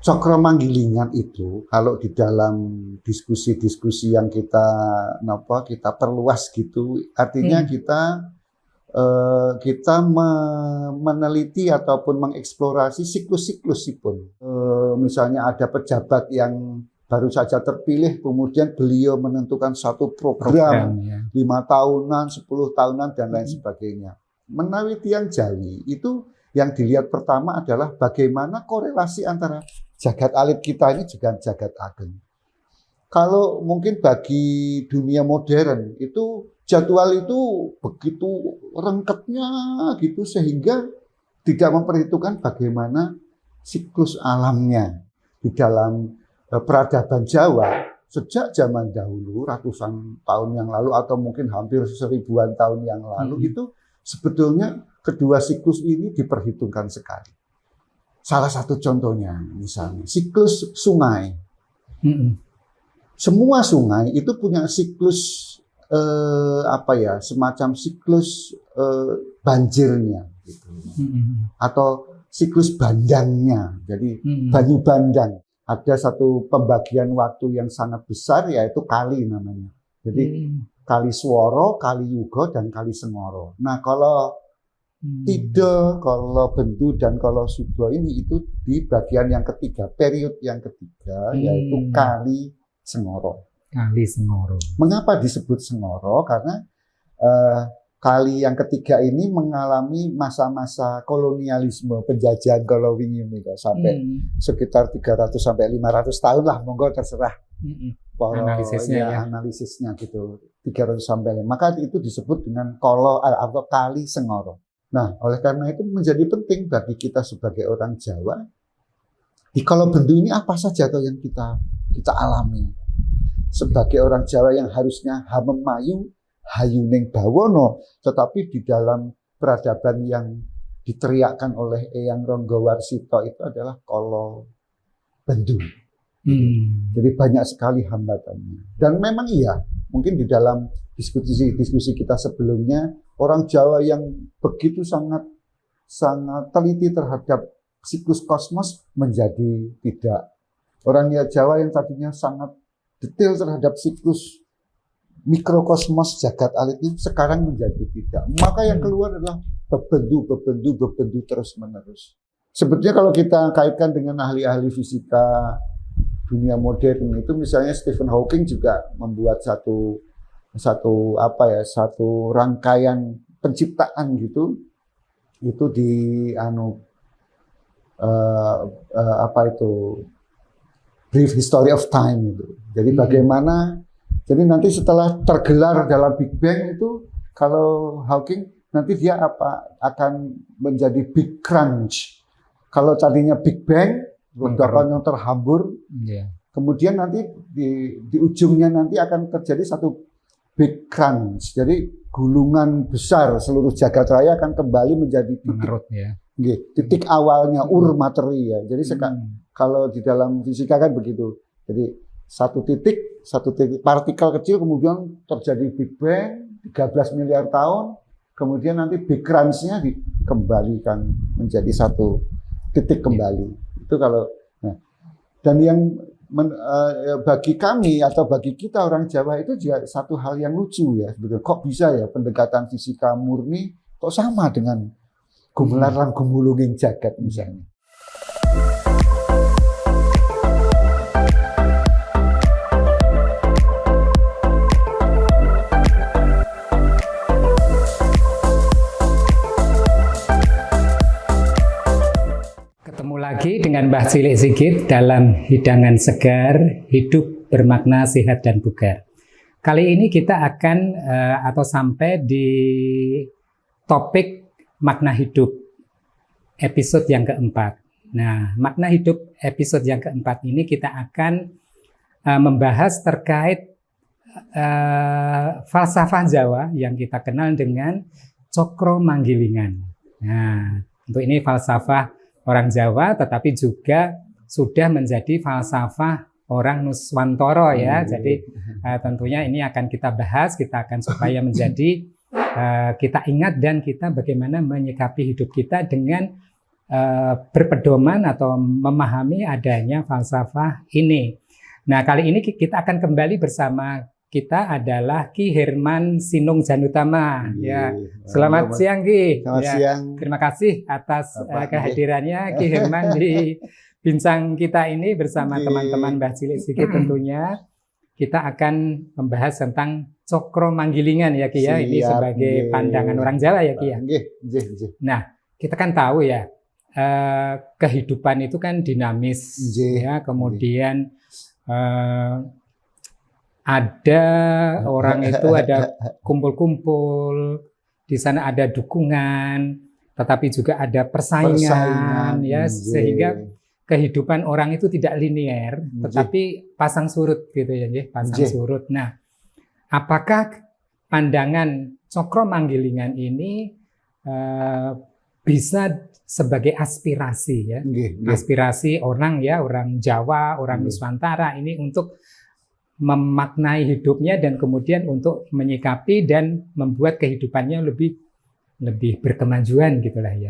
Cokro Manggilingan itu kalau di dalam diskusi-diskusi yang kita perluas gitu, artinya kita meneliti ataupun mengeksplorasi siklus-siklusipun. Misalnya ada pejabat yang baru saja terpilih, kemudian beliau menentukan satu program 5 tahunan, 10 tahunan, dan lain sebagainya. Meneliti yang Jawi itu yang dilihat pertama adalah bagaimana korelasi antara jagat alit kita ini dengan jagat ageng. Kalau mungkin bagi dunia modern itu jadwal itu begitu rengketnya gitu sehingga tidak memperhitungkan bagaimana siklus alamnya. Di dalam peradaban Jawa sejak zaman dahulu ratusan tahun yang lalu atau mungkin hampir 1000-an tahun yang lalu itu sebetulnya kedua siklus ini diperhitungkan sekali. Salah satu contohnya misalnya siklus sungai. Semua sungai itu punya siklus semacam siklus banjirnya gitu. Atau siklus bandangnya. Jadi banyu bandang. Ada satu pembagian waktu yang sangat besar yaitu kali namanya. Jadi Kali Sworo, Kali Yuga, dan Kali Sengoro. Nah, kalau Tide, kalau Bendu, dan kalau Sudo ini itu di bagian yang ketiga, periode yang ketiga, yaitu Kali Sengoro. Kali Sengoro. Mengapa disebut Sengoro? Karena kali yang ketiga ini mengalami masa-masa kolonialisme, penjajahan kalau ingin sampai sekitar 300 sampai 500 tahun lah, monggo terserah. Analisisnya gitu 300 sampai 5. Maka itu disebut dengan atau Kali Sengoro. Nah, oleh karena itu menjadi penting bagi kita sebagai orang Jawa di Kala Bendu ini apa saja atau yang kita alami sebagai orang Jawa yang harusnya hamemayu hayuning bawono, tetapi di dalam peradaban yang diteriakkan oleh Eyang Ronggowarsito itu adalah Kala Bendu. Jadi banyak sekali hambatannya. Dan memang iya, mungkin di dalam diskusi kita sebelumnya, orang Jawa yang begitu sangat teliti terhadap siklus kosmos menjadi tidak. Orang Jawa yang tadinya sangat detail terhadap siklus mikrokosmos jagat alitnya sekarang menjadi tidak. Maka yang keluar adalah bebendu terus menerus. Sebetulnya kalau kita kaitkan dengan ahli-ahli fisika dunia modern itu, misalnya Stephen Hawking juga membuat satu rangkaian penciptaan gitu, itu di Brief History of Time itu. Jadi bagaimana, jadi nanti setelah tergelar dalam Big Bang itu, kalau Hawking nanti dia akan menjadi Big Crunch. Kalau tadinya Big Bang, ledakan yang terhambur, kemudian nanti di ujungnya nanti akan terjadi satu Big Crunch. Jadi gulungan besar seluruh jagat raya akan kembali menjadi titik awalnya materi ya. Jadi kalau di dalam fisika kan begitu. Jadi satu titik partikel kecil kemudian terjadi Big Bang 13 miliar tahun, kemudian nanti Big Crunch-nya dikembalikan menjadi satu titik kembali. Itu kalau dan yang bagi kami atau bagi kita orang Jawa itu juga satu hal yang lucu ya sebetulnya. Kok bisa ya pendekatan fisika murni kok sama dengan gumularan gumulunging jagat misalnya. Lagi dengan Mbah Cilik Sigit dalam hidangan segar, hidup bermakna sehat dan bugar. Kali ini kita akan sampai di topik makna hidup episode yang keempat. Nah, makna hidup episode yang keempat ini kita akan membahas terkait falsafah Jawa yang kita kenal dengan Cokro Manggilingan. Nah, untuk ini falsafah orang Jawa, tetapi juga sudah menjadi falsafah orang Nuswantara ya. Jadi tentunya ini akan kita bahas, kita akan supaya menjadi kita ingat dan kita bagaimana menyikapi hidup kita dengan berpedoman atau memahami adanya falsafah ini. Nah, kali ini kita akan kembali bersama kita adalah Ki Herman Sinung Janutama. Ya, selamat siang Ki. Selamat siang. Terima kasih atas kehadirannya Ki Herman di bincang kita ini bersama teman-teman Mbah Cilik Sigit tentunya. Kita akan membahas tentang Cokro Manggilingan ya Ki ya. Ini sebagai pandangan orang Jawa ya Ki ya. Nah, kita kan tahu ya kehidupan itu kan dinamis ya. Kemudian ada orang itu ada kumpul-kumpul, di sana ada dukungan, tetapi juga ada persaingan ya, sehingga kehidupan orang itu tidak linier, tetapi pasang surut gitu ya, pasang surut. Nah, apakah pandangan Cokro Manggilingan ini bisa sebagai aspirasi ya, aspirasi orang ya, orang Jawa, orang Nusantara ini untuk memaknai hidupnya dan kemudian untuk menyikapi dan membuat kehidupannya lebih berkemajuan gitulah ya.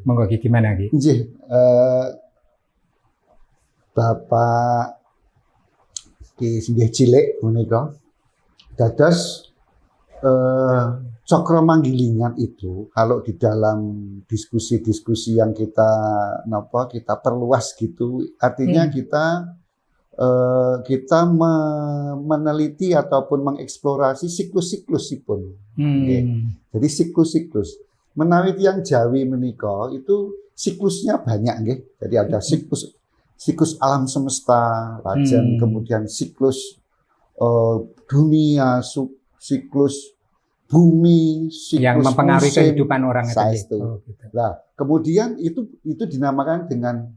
Monggo gimana Ki? Bapak Ki Singgih Cilik menika dados Cokro Manggilingan itu kalau di dalam diskusi-diskusi yang kita perluas gitu, artinya kita meneliti ataupun mengeksplorasi siklus-siklusipun. Jadi siklus-siklus. Menawi yang Jawi menika itu siklusnya banyak nggih. Jadi ada siklus alam semesta, lajeng kemudian siklus dunia, siklus bumi, siklus yang mempengaruhi musim, kehidupan orang itu. Gitu. Nah, kemudian itu dinamakan dengan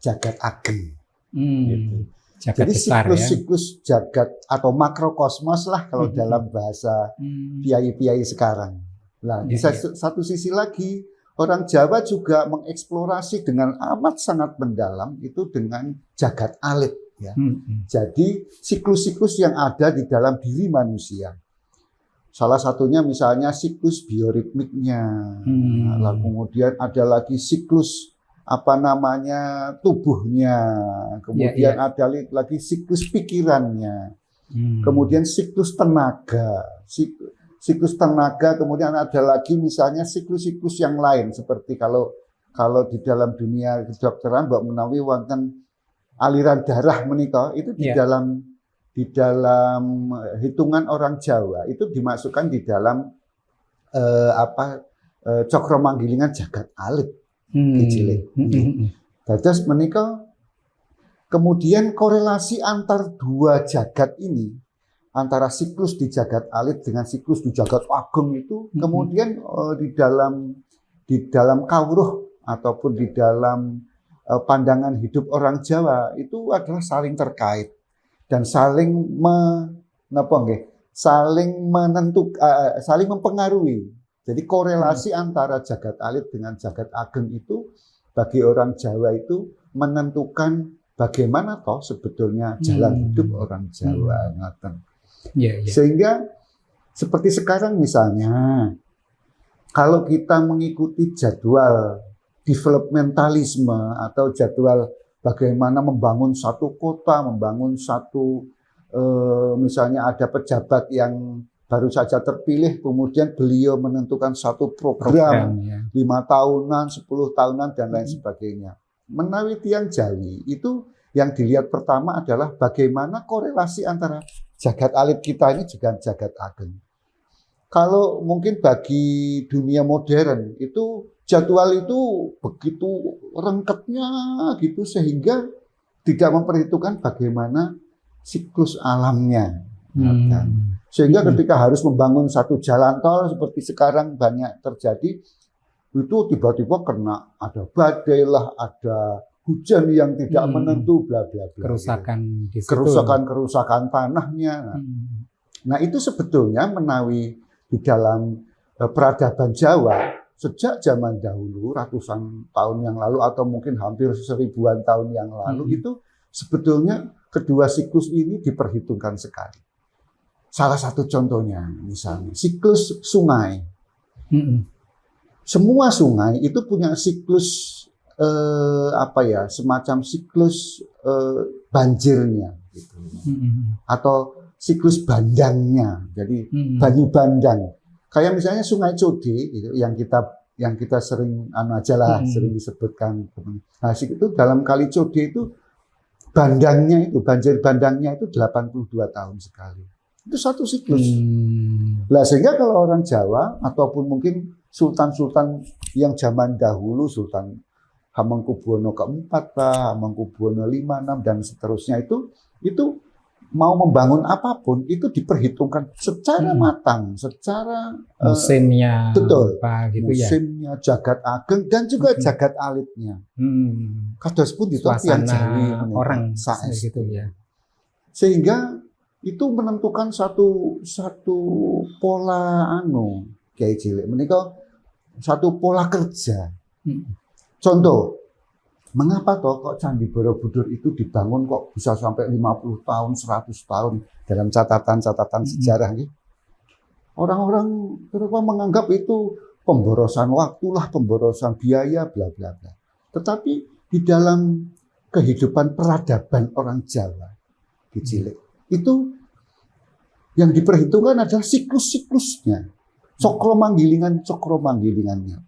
jagat ageng. Gitu. Jadi siklus-siklus jagat atau makrokosmos lah kalau dalam bahasa piai-piai sekarang. Nah, di satu sisi lagi orang Jawa juga mengeksplorasi dengan amat sangat mendalam itu dengan jagat alit. Ya. Jadi siklus-siklus yang ada di dalam diri manusia. Salah satunya misalnya siklus bioritmiknya. Lalu kemudian ada lagi siklus tubuhnya, kemudian ada lagi siklus pikirannya, kemudian siklus tenaga, kemudian ada lagi misalnya siklus-siklus yang lain seperti kalau di dalam dunia kedokteran Mbak menawi wonten aliran darah menika itu di dalam hitungan orang Jawa itu dimasukkan di dalam Cokro Manggilingan jagat alit. Dados menika kemudian korelasi antar dua jagat ini, antara siklus di jagat alit dengan siklus di jagat ageng itu kemudian di dalam kawruh ataupun di dalam pandangan hidup orang Jawa itu adalah saling terkait dan saling saling mempengaruhi. Jadi korelasi antara jagat alit dengan jagat ageng itu bagi orang Jawa itu menentukan bagaimana toh sebetulnya jalan hidup orang Jawa. Sehingga seperti sekarang misalnya kalau kita mengikuti jadwal developmentalisme atau jadwal bagaimana membangun satu kota, membangun satu misalnya ada pejabat yang baru saja terpilih, kemudian beliau menentukan satu program 5 tahunan, 10 tahunan, dan lain sebagainya. Menawi tiang Jawi, itu yang dilihat pertama adalah bagaimana korelasi antara jagat alit kita ini dengan jagat ageng. Kalau mungkin bagi dunia modern, itu jadwal itu begitu rengketnya gitu, sehingga tidak memperhitungkan bagaimana siklus alamnya. Sehingga ketika harus membangun satu jalan tol seperti sekarang banyak terjadi, itu tiba-tiba kena ada badai lah, ada hujan yang tidak menentu, bla bla bla. Kerusakan tanahnya. Nah itu sebetulnya menawi di dalam peradaban Jawa sejak zaman dahulu ratusan tahun yang lalu atau mungkin hampir 1000-an tahun yang lalu itu sebetulnya kedua siklus ini diperhitungkan sekali. Salah satu contohnya misalnya siklus sungai. semua sungai itu punya siklus semacam siklus banjirnya gitu. Atau siklus bandangnya. Jadi banyu bandang. Kayak misalnya Sungai Code gitu, yang kita sering sering disebutkan. Nah, itu dalam Kali Code itu bandangnya itu, banjir bandangnya itu 82 tahun sekali. Itu satu siklus. Nah, sehingga kalau orang Jawa ataupun mungkin sultan-sultan yang zaman dahulu, Sultan Hamengkubuwono keempat, Hamengkubuwono V, VI, dan seterusnya itu mau membangun apapun itu diperhitungkan secara matang, secara musimnya, betul, apa gitu musimnya, jagat ageng dan juga jagat alitnya. Kados pun itu yang Jawi orang saes gitu ya. Sehingga itu menentukan satu pola Kiai Cilik menika satu pola kerja. Contoh, mengapa kok Candi Borobudur itu dibangun kok bisa sampai 50 tahun, 100 tahun dalam catatan-catatan sejarah gitu. Orang-orang terutama menganggap itu pemborosan waktu lah, pemborosan biaya, bla bla bla. Tetapi di dalam kehidupan peradaban orang Jawa di Cilik itu yang diperhitungkan adalah siklus-siklusnya. Cokro manggilingannya,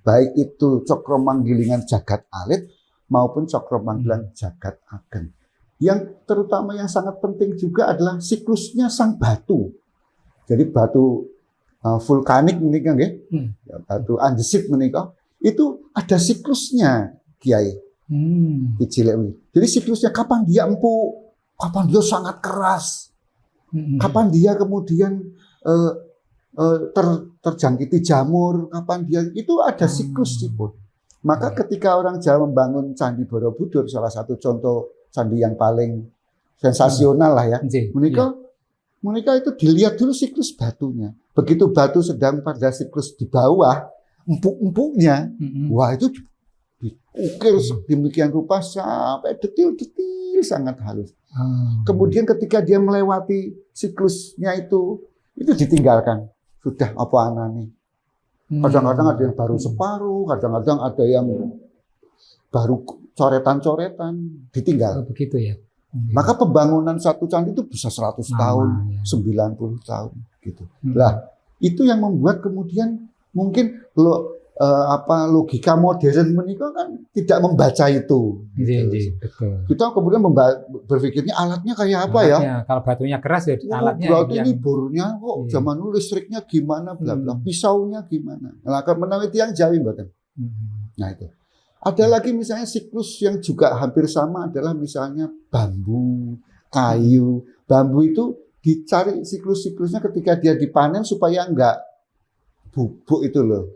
baik itu cokro manggilingan jagat alit maupun cokro manggilingan jagat ageng. Yang terutama yang sangat penting juga adalah siklusnya sang batu. Jadi batu vulkanik menika nggih, batu andesit menika itu ada siklusnya, Kiai. Jadi siklusnya kapan dia empuk, kapan dia sangat keras, kapan dia kemudian terjangkiti jamur, kapan dia itu ada siklus pun. Maka ketika orang Jawa membangun Candi Borobudur, salah satu contoh candi yang paling sensasional lah ya, mereka itu dilihat dulu siklus batunya. Begitu batu sedang pada siklus di bawah, empuk-empuknya, wah itu diukir demikian rupa sampai detil-detil sangat halus. Kemudian ketika dia melewati siklusnya itu ditinggalkan. Sudah apa anane. Kadang-kadang ada yang baru separuh, kadang-kadang ada yang baru coretan-coretan, ditinggal. Begitu ya. Maka pembangunan satu candi itu bisa 100 tahun, 90 tahun gitu. Lah, itu yang membuat kemudian mungkin logika modern menikah kan tidak membaca itu. Gitu. Betul. Kita kemudian berpikirnya alatnya kayak apa ya? Kalau batunya keras ya alatnya. Berarti ini borunya kok zaman dulu listriknya gimana, bla bla, pisaunya gimana. Nah, menawi tiyang Jawi mboten. Nah itu. Ada lagi misalnya siklus yang juga hampir sama adalah misalnya bambu, kayu. Bambu itu dicari siklus-siklusnya ketika dia dipanen supaya enggak bubuk itu loh,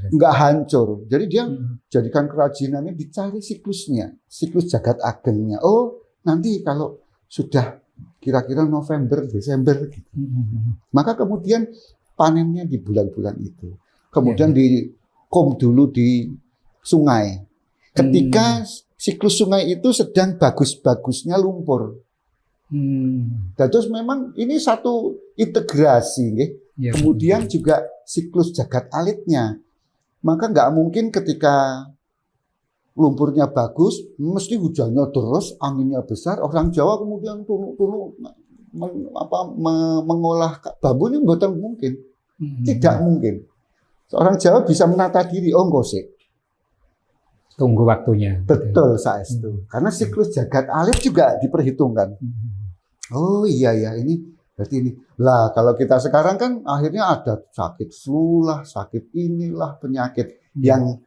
enggak hancur. Jadi dia jadikan kerajinannya dicari siklusnya, siklus jagat agengnya. Oh, nanti kalau sudah kira-kira November, Desember gitu. Maka kemudian panennya di bulan-bulan itu. Kemudian dikom dulu di sungai. Ketika siklus sungai itu sedang bagus-bagusnya lumpur. Dan terus memang ini satu integrasi, nggih. Kemudian juga siklus jagat alitnya. Maka nggak mungkin ketika lumpurnya bagus, mesti hujannya terus, anginnya besar. Orang Jawa kemudian mengolah bambu ini bukan mungkin. Tidak mungkin. Orang Jawa bisa menata diri, ngosik. Tunggu waktunya. Betul, saestu. Karena siklus jagat alit juga diperhitungkan. Oh iya ini. Berarti ini. Lah kalau kita sekarang kan akhirnya ada sakit flu lah, sakit inilah, penyakit yang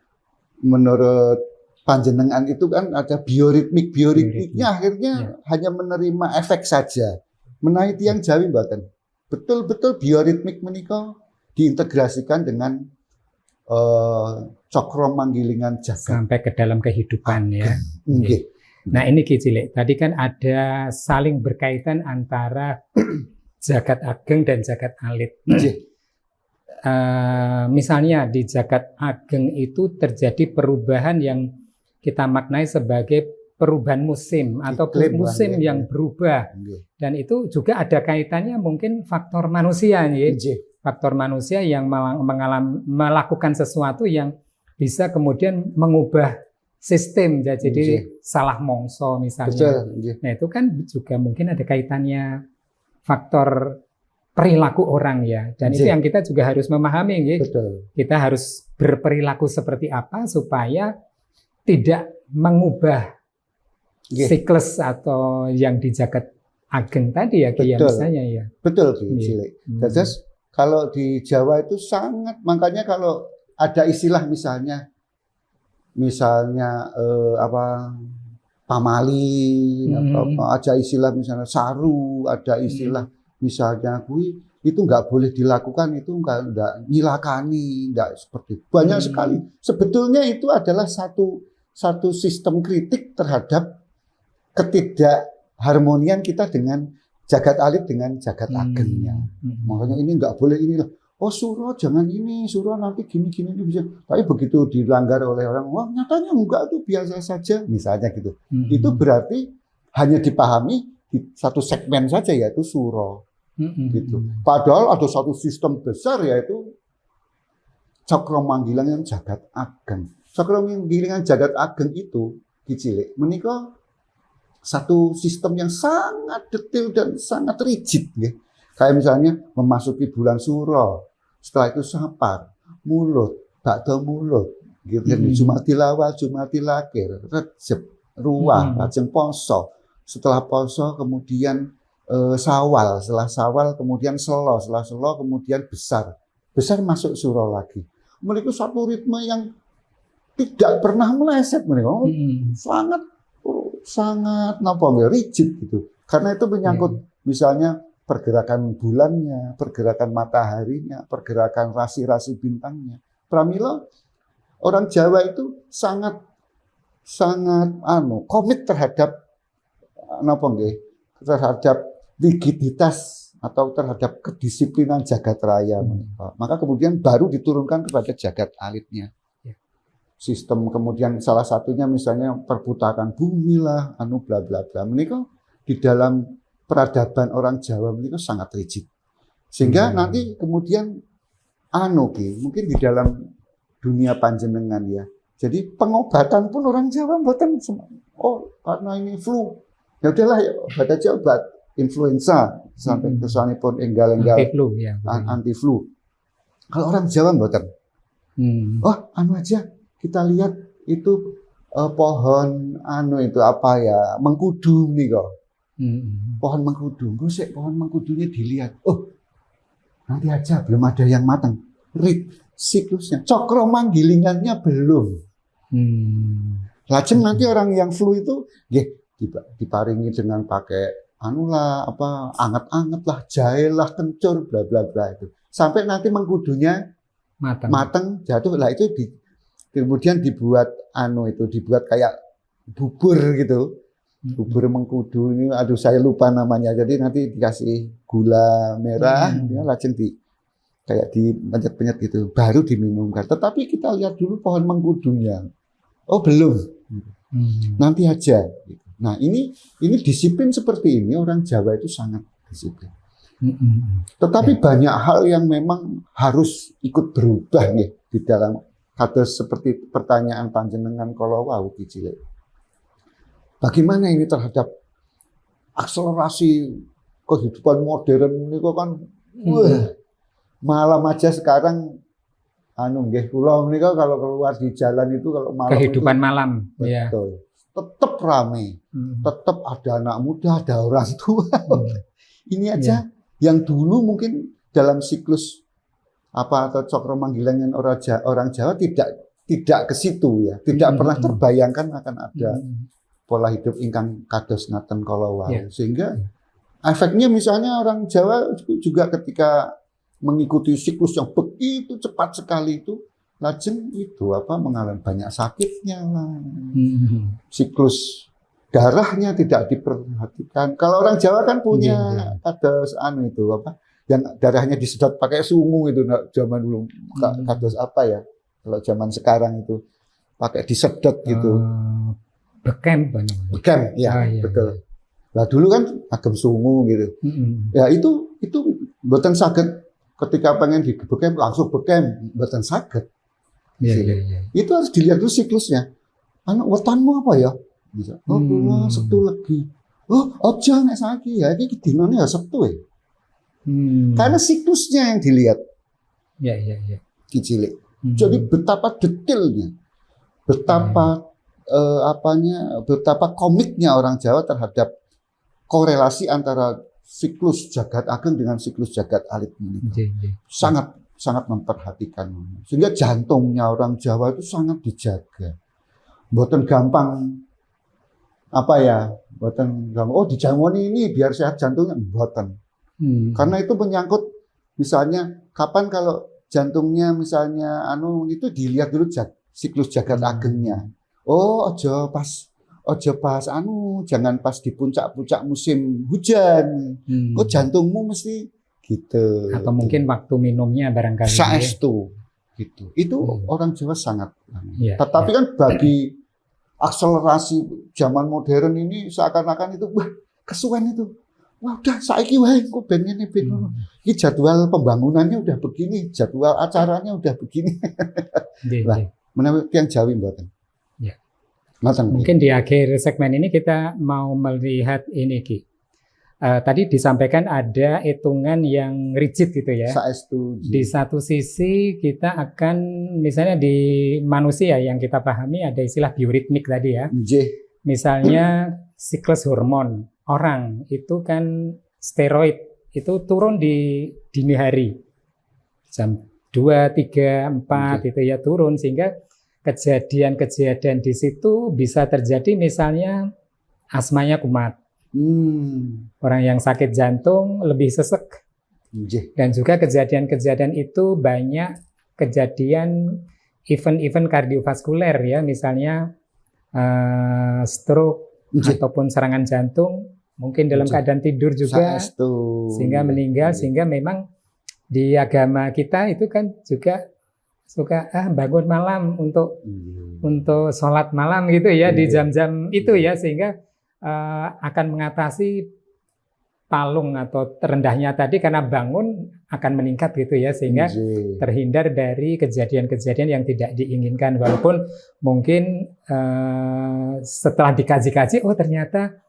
menurut panjenengan itu kan ada bioritmiknya akhirnya hanya menerima efek saja. Menawi tiyang Jawi mboten. Betul-betul bioritmik menika diintegrasikan dengan cokro manggilingan jagat sampai ke dalam kehidupan ya. Nah ini Ki Cilik, tadi kan ada saling berkaitan antara jagat ageng dan jagat alit. Misalnya di jagat ageng itu terjadi perubahan yang kita maknai sebagai perubahan musim atau musim yang berubah. Dan itu juga ada kaitannya mungkin faktor manusia. faktor manusia yang melakukan sesuatu yang bisa kemudian mengubah sistem jadi salah mongso misalnya. Betul. Nah itu kan juga mungkin ada kaitannya faktor perilaku orang ya, dan itu yang kita juga harus memahami ya. Betul. Kita harus berperilaku seperti apa supaya tidak mengubah siklus atau yang di jagat ageng tadi ya, ya misalnya ya. Betul Cilik. Terus kalau di Jawa itu sangat, makanya kalau ada istilah misalnya pamali, ada istilah misalnya saru, ada istilah misalnya itu nggak boleh dilakukan, itu nggak nyilakani, nggak seperti banyak sekali. Sebetulnya itu adalah satu sistem kritik terhadap ketidakharmonian kita dengan jagat alit dengan jagat agengnya. Makanya ini nggak boleh inilah. Oh suro jangan ini, suro nanti gini bisa. Tapi begitu dilanggar oleh orang, wah nyatanya enggak tuh biasa saja, misalnya gitu. Itu berarti hanya dipahami di satu segmen saja yaitu suro. Gitu. Padahal ada satu sistem besar yaitu Cakramanggilingan jagat ageng. Cakramanggilingan jagat ageng itu Cilik menika satu sistem yang sangat detail dan sangat rigid ya. Kayak misalnya memasuki bulan Suro, setelah itu Sapar, Mulut, Bakda Mulut, gitu. Jumatil Awal, Jumatil Akhir, Recep, Ruah, lajeng Poso. Setelah Poso kemudian Sawal, setelah Sawal kemudian Selo, setelah Selo kemudian Besar masuk Suro lagi. Mereka satu ritme yang tidak pernah meleset mereka, sangat rigid gitu. Karena itu menyangkut misalnya pergerakan bulannya, pergerakan mataharinya, pergerakan rasi-rasi bintangnya. Pramila orang Jawa itu sangat komit terhadap terhadap rigiditas atau terhadap kedisiplinan jagat raya. Maka kemudian baru diturunkan kepada jagat alitnya. Sistem kemudian salah satunya misalnya perputaran bumi lah, bla bla bla. Menika di dalam peradaban orang Jawa menika sangat rigid. Sehingga nanti kemudian mungkin di dalam dunia panjenengan ya. Jadi pengobatan pun orang Jawa mboten karena ini flu. Ya udahlah ya obat aja obat influenza sampai kesanipun enggal-enggal anti flu. Kalau orang Jawa mboten. Aja kita lihat itu pohon mengkudu nih kok. Pohon mengkudu, pohon mengkudunya dilihat. Nanti aja belum ada yang matang. Siklusnya, Cakramanggilingannya belum. Lajeng nanti orang yang flu itu, diparingi dengan pakai anget-anget lah, jahe lah, kencur, bla bla bla itu. Sampai nanti mengkudunya matang jatuh lah itu kemudian dibuat dibuat kayak bubur gitu. Bubur mengkudu ini, saya lupa namanya. Jadi nanti dikasih gula merah, lajeng kayak dipenyet-penyet gitu, baru diminumkan. Tetapi kita lihat dulu pohon mengkudunya. Belum. Nanti aja. Nah ini disiplin seperti ini orang Jawa itu sangat disiplin. Tetapi banyak hal yang memang harus ikut berubah nih di dalam kados seperti pertanyaan panjenengan kalau wau Cilik. Bagaimana ini terhadap akselerasi kehidupan modern ini kok kan malam aja sekarang kula menika kalau keluar di jalan itu kalau malam kehidupan itu, malam betul. Tetap ramai, tetap ada anak muda, ada orang tua. Ini aja yang dulu mungkin dalam siklus atau Cakramanggilingan orang Jawa tidak ke situ ya, tidak pernah terbayangkan akan ada pola hidup ingkang kados ngaten kala wau. Sehingga efeknya misalnya orang Jawa juga ketika mengikuti siklus yang begitu cepat sekali itu, lajeng mengalami banyak sakitnya lah. Siklus darahnya tidak diperhatikan. Kalau orang Jawa kan punya kados yang darahnya disedot pakai sungu itu zaman dulu. Kados kalau zaman sekarang itu pakai disedot gitu. Bekem ya, betul. Nah dulu kan agem sungu gitu. Ya itu mboten saged ketika pengen dibekem langsung bekem, mboten saged. Iya. Itu harus dilihat dulu siklusnya. Anak wetonmu apa ya? Bisa. Oh, kula Sabtu legi. Oh, aja nek saiki ya iki dinane ya Sabtu ya. Karena siklusnya yang dilihat. Iya. Ki cilik. Jadi betapa detailnya. Betapa betapa komiknya orang Jawa terhadap korelasi antara siklus jagat ageng dengan siklus jagat alit ini. Sangat memperhatikan. Sehingga jantungnya orang Jawa itu sangat dijaga. Mboten gampang mboten gampang. Oh, dijamoni ini biar sehat jantungnya, mboten. Karena itu menyangkut misalnya kapan kalau jantungnya misalnya itu dilihat dulu siklus jagat agengnya. Oh, ojo pas jangan pas di puncak-puncak musim hujan. Kok jantungmu mesti gitu. Atau mungkin waktu minumnya barangkali. Saestu gitu. Itu orang Jawa sangat. Tetapi kan bagi akselerasi zaman modern ini seakan-akan itu kesuwen itu. Wah, udah saiki wae kok ben ngene ben ngono. Iki jadwal pembangunannya udah begini, jadwal acaranya udah begini. Lah, menawi tiyang Jawi mboten. Ya. Mungkin di akhir segmen ini kita mau melihat ini Ki. Tadi disampaikan ada hitungan yang rigid gitu ya. Saestu. Di satu sisi kita akan misalnya di manusia yang kita pahami ada istilah bioritmik tadi ya. Misalnya siklus hormon orang itu kan steroid itu turun di dini hari jam 2, 3, 4 itu ya turun sehingga kejadian-kejadian di situ bisa terjadi misalnya asmanya kumat. Orang yang sakit jantung lebih sesek. Dan juga kejadian-kejadian itu banyak kejadian event-event kardiovaskuler ya, misalnya stroke ataupun serangan jantung, mungkin dalam keadaan tidur juga sehingga meninggal. Sehingga memang di agama kita itu kan juga suka bangun malam untuk sholat malam gitu ya di jam-jam itu ya, sehingga akan mengatasi palung atau terendahnya tadi karena bangun akan meningkat gitu ya, sehingga terhindar dari kejadian-kejadian yang tidak diinginkan. Walaupun mungkin setelah dikaji-kaji, oh ternyata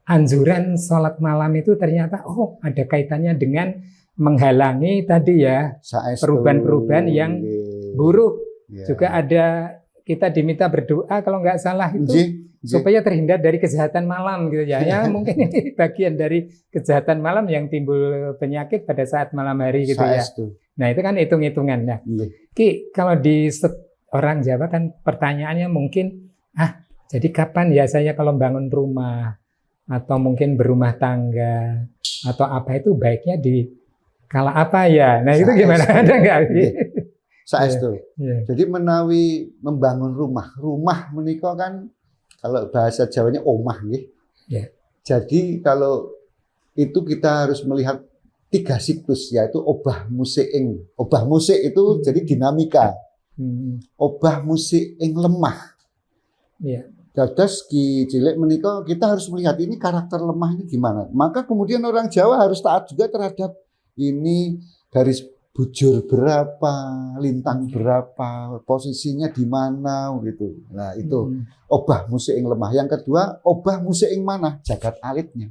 anjuran sholat malam itu ternyata ada kaitannya dengan menghalangi tadi ya perubahan-perubahan yang buruk. Juga ada kita diminta berdoa kalau nggak salah itu supaya terhindar dari kejahatan malam gitu ya. Ya mungkin ini bagian dari kejahatan malam yang timbul penyakit pada saat malam hari gitu ya. Nah itu kan hitung-hitungan. Nah, Ki, kalau di orang Jawa kan pertanyaannya mungkin jadi kapan ya saya kalau bangun rumah atau mungkin berumah tangga atau apa itu baiknya di kala apa ya? Nah itu gimana, ada nggak? Saestu. Jadi menawi membangun rumah menika kan kalau bahasa Jawanya omah nggih. Jadi kalau itu kita harus melihat 3 siklus, yaitu obah musik ing. Obah musik itu jadi dinamika. Obah musik ing lemah. Dados Ki Cilik menika kita harus melihat ini karakter lemah ini gimana. Maka kemudian orang Jawa harus taat juga terhadap ini garis bujur berapa, lintang berapa, posisinya di mana gitu. Nah, itu obah musik ing lemah. Yang kedua, obah musik ing mana? Jagat alitnya.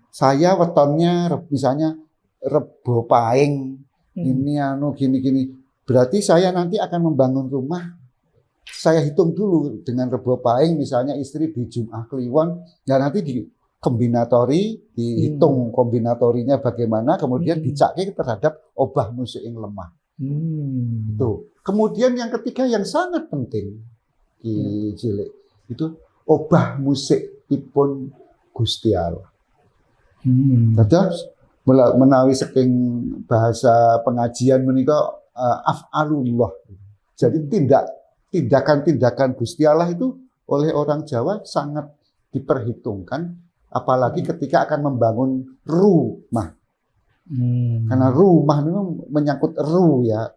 Saya wetonnya misalnya Rebo Paing. Ini gini-gini. Berarti saya nanti akan membangun rumah. Saya hitung dulu dengan Rebo Paing misalnya istri di Jum'ah Kliwon. Ya nanti di kombinatori, dihitung kombinatorinya bagaimana, kemudian dicake terhadap obah musik yang lemah. Itu. Kemudian yang ketiga yang sangat penting, Ki Cilik, itu obah musik ipun Gusti Allah. Terus menawi saking bahasa pengajian menika af'alullah. Jadi tindakan-tindakan Gusti Allah itu oleh orang Jawa sangat diperhitungkan. Apalagi ketika akan membangun rumah. Karena rumah itu menyangkut ru ya.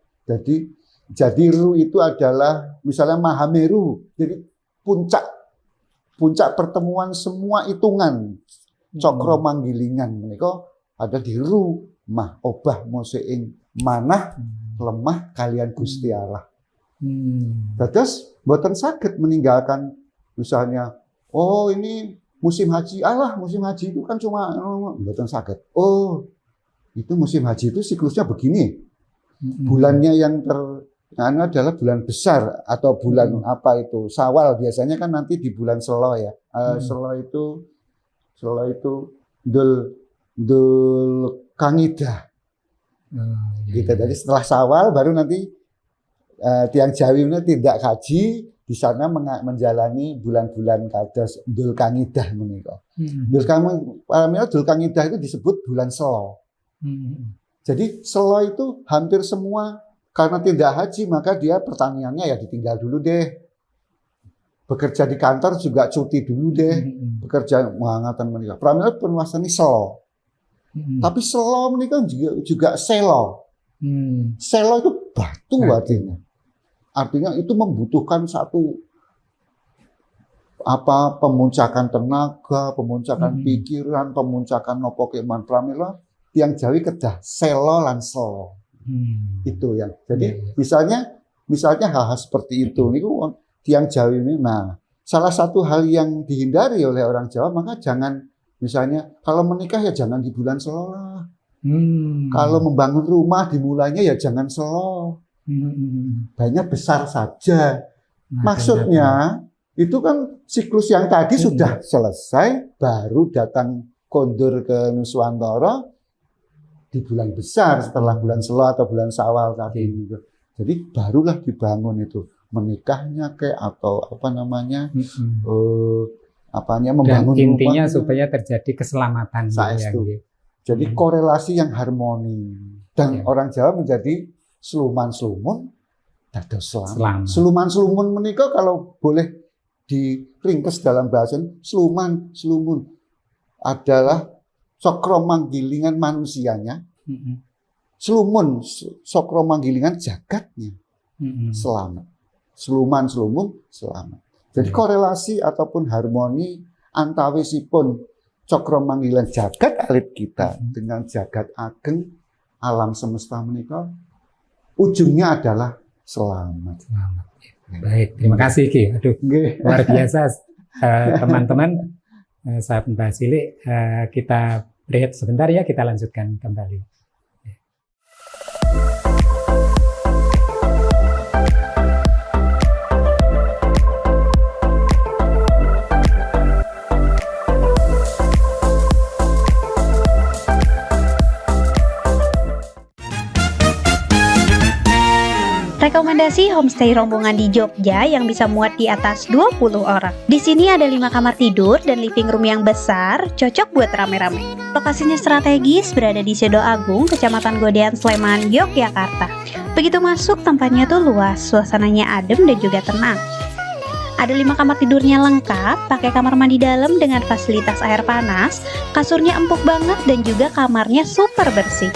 Jadi ru itu adalah misalnya Mahameru. Jadi puncak pertemuan semua hitungan. Cokro Manggilingan. Menika ada di rumah obah moseing manah lemah kalian Gusti Allah. Terus mboten saged meninggalkan misalnya, oh ini musim haji, musim haji itu kan cuma mboten saged. Oh, itu musim haji itu siklusnya begini. Bulannya yang adalah bulan besar atau bulan apa itu Syawal, biasanya kan nanti di bulan Selo ya. Selo itu Dul Kangidah. Gitu. Jadi setelah Syawal baru nanti tiang Jawi ini tidak haji di sana menjalani bulan-bulan kados Dul Kangidah menika. Dul Kangidah itu disebut bulan Selo. Jadi Selo itu hampir semua karena tidak haji maka dia pertaniannya ya ditinggal dulu deh. Bekerja di kantor juga cuti dulu deh. Bekerja ngangatan menika. Pramila penguasani Selo. Tapi Selo menika juga Selo. Selo itu batu artinya. Artinya itu membutuhkan satu pemuncakan tenaga, pemuncakan pikiran, pemuncakan nopo keman pramila tiang Jawi kedah Selo lan Selo. Itu yang. Jadi misalnya hal-hal seperti itu niku tiang Jawi ini. Nah, salah satu hal yang dihindari oleh orang Jawa maka jangan misalnya kalau menikah ya jangan di bulan Selo lah. Kalau membangun rumah dimulainya ya jangan Selo. Banyak besar saja. Maksudnya itu kan siklus yang tadi sudah selesai, baru datang kondur ke Nuswantara di bulan besar setelah bulan Selo atau bulan Syawal tadi. Jadi barulah dibangun itu menikahnya atau apa namanya membangun dan intinya rumahnya. Supaya terjadi keselamatan. Jadi korelasi yang harmoni dan orang Jawa menjadi sluman-slumun dados selamat. Sluman-slumun menika kalau boleh diringkes dalam bahasa sluman-slumun adalah sokro manggilingan manusianya. Slumun sokro manggilingan jagatnya. Selamat. Sluman-slumun selamat. Jadi korelasi ataupun harmoni antawisipun cokro manggilan jagat alit kita dengan jagat ageng alam semesta menika ujungnya adalah selamat. Baik, terima kasih Ki. Aduh, luar biasa teman-teman. Sahabat Mbah Cilik, kita break sebentar ya, kita lanjutkan kembali. Rekomendasi homestay rombongan di Jogja yang bisa muat di atas 20 orang. Di sini ada 5 kamar tidur dan living room yang besar, cocok buat rame-rame. Lokasinya strategis, berada di Sedo Agung, Kecamatan Godean, Sleman, Yogyakarta. Begitu masuk, tempatnya tuh luas, suasananya adem dan juga tenang. Ada 5 kamar tidurnya lengkap, pakai kamar mandi dalam dengan fasilitas air panas, kasurnya empuk banget dan juga kamarnya super bersih.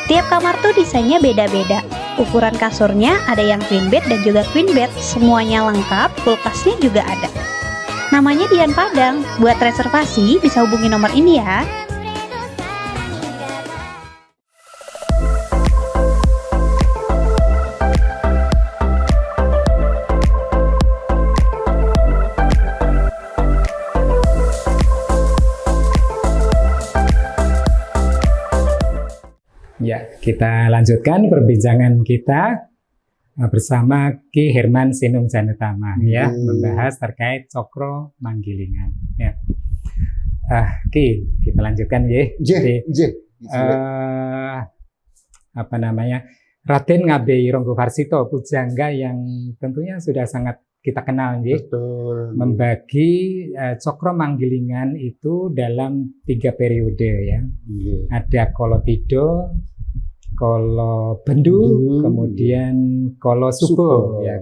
Tiap kamar tuh desainnya beda-beda. Ukuran kasurnya ada yang queen bed dan juga queen bed, semuanya lengkap, kulkasnya juga ada. Namanya Dian Padang. Buat reservasi bisa hubungi nomor ini ya. Ya, kita lanjutkan perbincangan kita bersama Ki Herman Sinung Janutama ya, membahas terkait cokro manggilingan. Ya, Ki, kita lanjutkan ya. Apa namanya, Raden Ngabei Ronggowarsito, pujangga yang tentunya sudah sangat kita kenal ya. Betul. Membagi cokro manggilingan itu dalam 3 periode ya. Ada Kolotido, Kolo Bendu, kemudian Kolo Subo ya.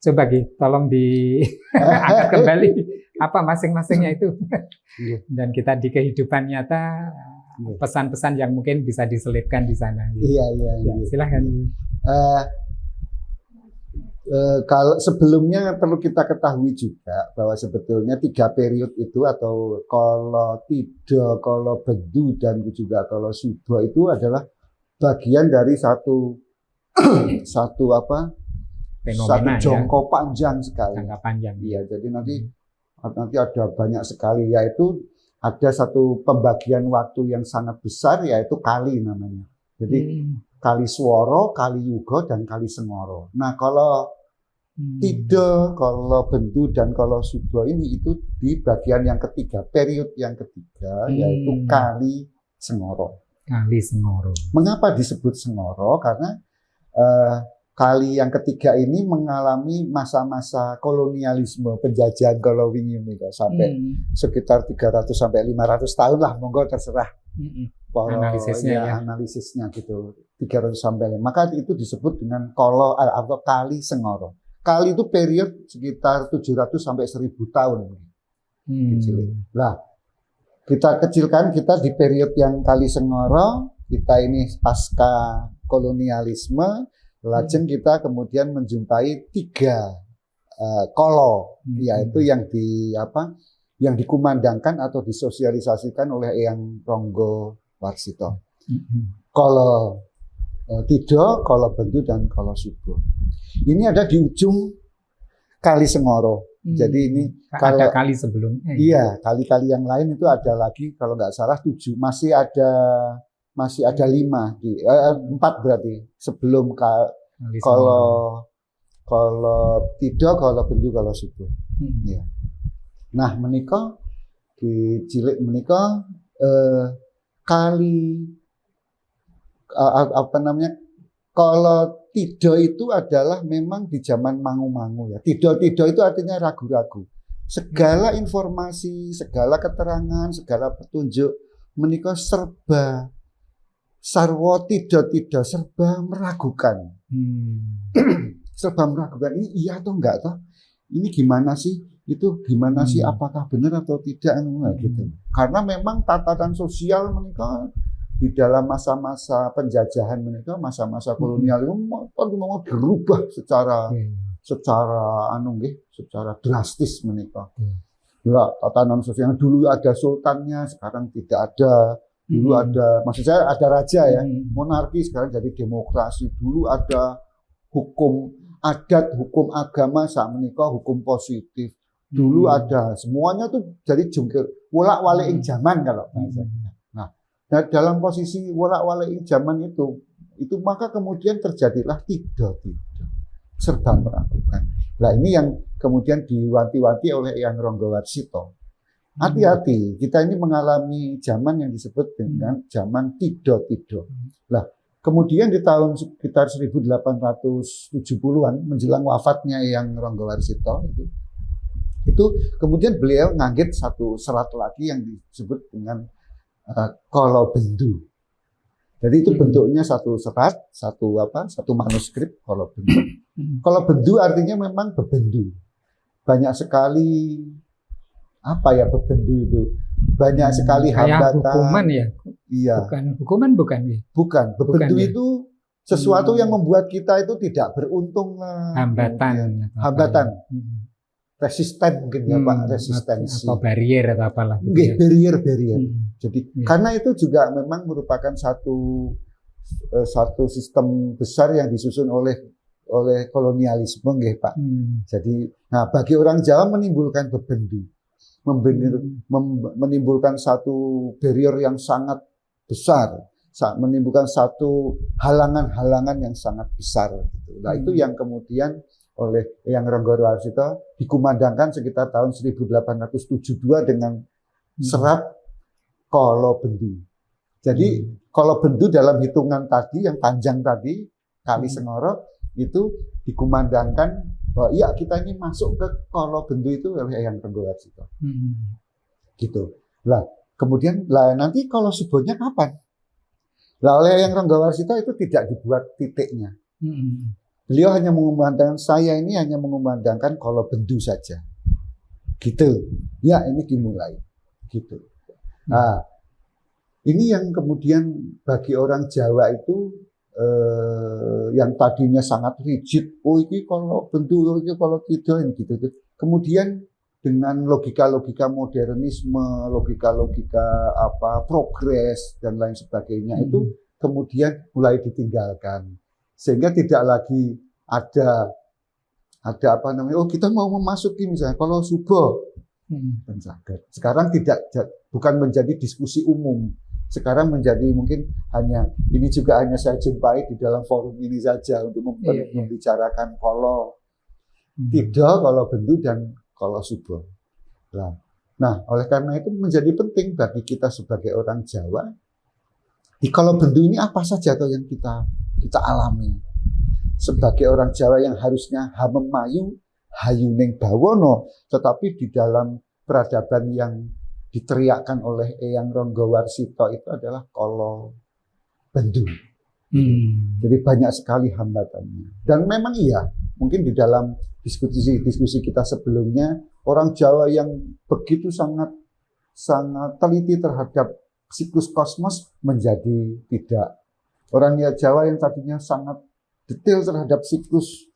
Coba tolong diangkat kembali apa masing-masingnya itu. Dan kita di kehidupan nyata pesan-pesan yang mungkin bisa diselipkan di sana. Iya. Silahkan. Kalau sebelumnya perlu kita ketahui juga bahwa sebetulnya 3 periode itu atau Kala Tidha, Kala Bendu dan juga Kala Suba itu adalah bagian dari satu Fenomena jangka panjang sekali. jangka panjang. Iya, jadi nanti ada banyak sekali, yaitu ada satu pembagian waktu yang sangat besar, yaitu kali namanya. Jadi Kali Swara, Kali Yuga, dan Kali Sengara. Nah, kalau Tidha, kalau Bendu, dan kalau Suba ini itu di bagian yang ketiga, periode yang ketiga, yaitu Kali Sengara. Kali Sengara. Mengapa disebut Sengara? Karena kali yang ketiga ini mengalami masa-masa kolonialisme, penjajahan kalau wingi sampai sekitar 300 sampai 500 tahun lah, monggo terserah. Analisisnya gitu 300 sampai 5. Maka itu disebut dengan atau Kali Sengara. Kali itu period sekitar 700 sampai 1000 tahun. Lah, kita kecilkan kita di period yang Kali Sengara, kita ini pasca kolonialisme, lajeng kita kemudian menjumpai 3 kala, yaitu yang dikumandangkan atau disosialisasikan oleh Eyang Ronggo Warsito. Kala Tidha, Kala Bendu, dan Kala Suba. Ini ada di ujung Kali Sengara. Jadi ini ada kali sebelumnya. Iya, kali-kali yang lain itu ada lagi kalau nggak salah 7. Masih ada 5 di 4 berarti sebelum kalau Tidha, Kala Bendu, Kala Suba. Ya. Nah, menika di cilik menika kali kalau Tidha itu adalah memang di zaman Mangu-Mangu ya. Tidha itu artinya ragu-ragu. Segala informasi, segala keterangan, segala petunjuk menika serba sarwa Tidha serba meragukan. Serba meragukan, ini iya atau enggak toh? Ini gimana sih? Itu gimana sih, apakah benar atau tidak gitu. Karena memang tatanan sosial menika di dalam masa-masa penjajahan menika, masa-masa kolonial itu mau berubah secara drastis menika. Ya, tatanan sosial dulu ada sultannya, sekarang tidak ada. Dulu ada, maksud saya ada raja ya, monarki, sekarang jadi demokrasi. Dulu ada hukum adat, hukum agama, saat menika hukum positif. Dulu ada, semuanya tuh jadi jungkir, wolak-walik zaman kalau bahasanya. Nah, dalam posisi wolak-walik zaman itu maka kemudian terjadilah Tidha serba meragukan. Nah, ini yang kemudian diwanti-wanti oleh Eyang Ronggo Warsito. Hati-hati, kita ini mengalami zaman yang disebut dengan zaman Tidha. Nah, kemudian di tahun sekitar 1870-an menjelang wafatnya Eyang Ronggo Warsito itu kemudian beliau nganggit satu serat lagi yang disebut dengan Kala Bendu. Jadi itu bentuknya satu serat, satu manuskrip Kala Bendu. Kala Bendu artinya memang bebendu. Banyak sekali bebendu itu. Banyak sekali hambatan. Hukuman ya? Iya. Bukan ya? Bukan. Bebendu itu sesuatu yang membuat kita itu tidak beruntung lah. Hambatan. Resisten mungkin ya Pak, resistensi. Atau barrier atau apalah. Barrier. Jadi karena itu juga memang merupakan satu sistem besar yang disusun oleh kolonialisme nggih Pak. Jadi bagi orang Jawa menimbulkan bebendu. Menimbulkan satu barrier yang sangat besar, menimbulkan satu halangan-halangan yang sangat besar gitu. Nah, itu yang kemudian oleh Eyang Ronggo Warsito dikumandangkan sekitar tahun 1872 dengan serat Kala Bendu. Jadi Kala Bendu dalam hitungan tadi yang panjang tadi Kali Sengara itu dikumandangkan bahwa iya kita ini masuk ke Kala Bendu itu oleh Eyang Ronggo Warsito. Gitu. Lah, kemudian nanti Kala Subanya kapan? Lah oleh Eyang Ronggo Warsito itu tidak dibuat titiknya. Beliau hanya mengumandangkan, saya ini hanya mengumandangkan Kala Bendu saja. Gitu. Ya, ini dimulai. Gitu. Nah, ini yang kemudian bagi orang Jawa itu yang tadinya sangat rigid, oh ini kalau bentuk, ini kalau tidak, gitu. Kemudian dengan logika-logika modernisme, logika-logika progres dan lain sebagainya itu kemudian mulai ditinggalkan, sehingga tidak lagi ada oh kita mau memasuki misalnya kalau subuh dan jagat. Sekarang bukan menjadi diskusi umum. Sekarang menjadi mungkin ini juga hanya saya jumpai di dalam forum ini saja untuk membicarakan kolo tidak, kolo bendu dan kolo subuh. Nah, oleh karena itu menjadi penting bagi kita sebagai orang Jawa, di kolo bendu ini apa saja yang kita alami sebagai orang Jawa yang harusnya hamemayu hayuning bawono, tetapi di dalam peradaban yang diteriakkan oleh Eyang Ronggowarsito itu adalah kolo bendu. Jadi banyak sekali hambatannya. Dan memang iya, mungkin di dalam diskusi kita sebelumnya, orang Jawa yang begitu sangat teliti terhadap siklus kosmos menjadi tidak. Orang Jawa yang tadinya sangat detail terhadap siklus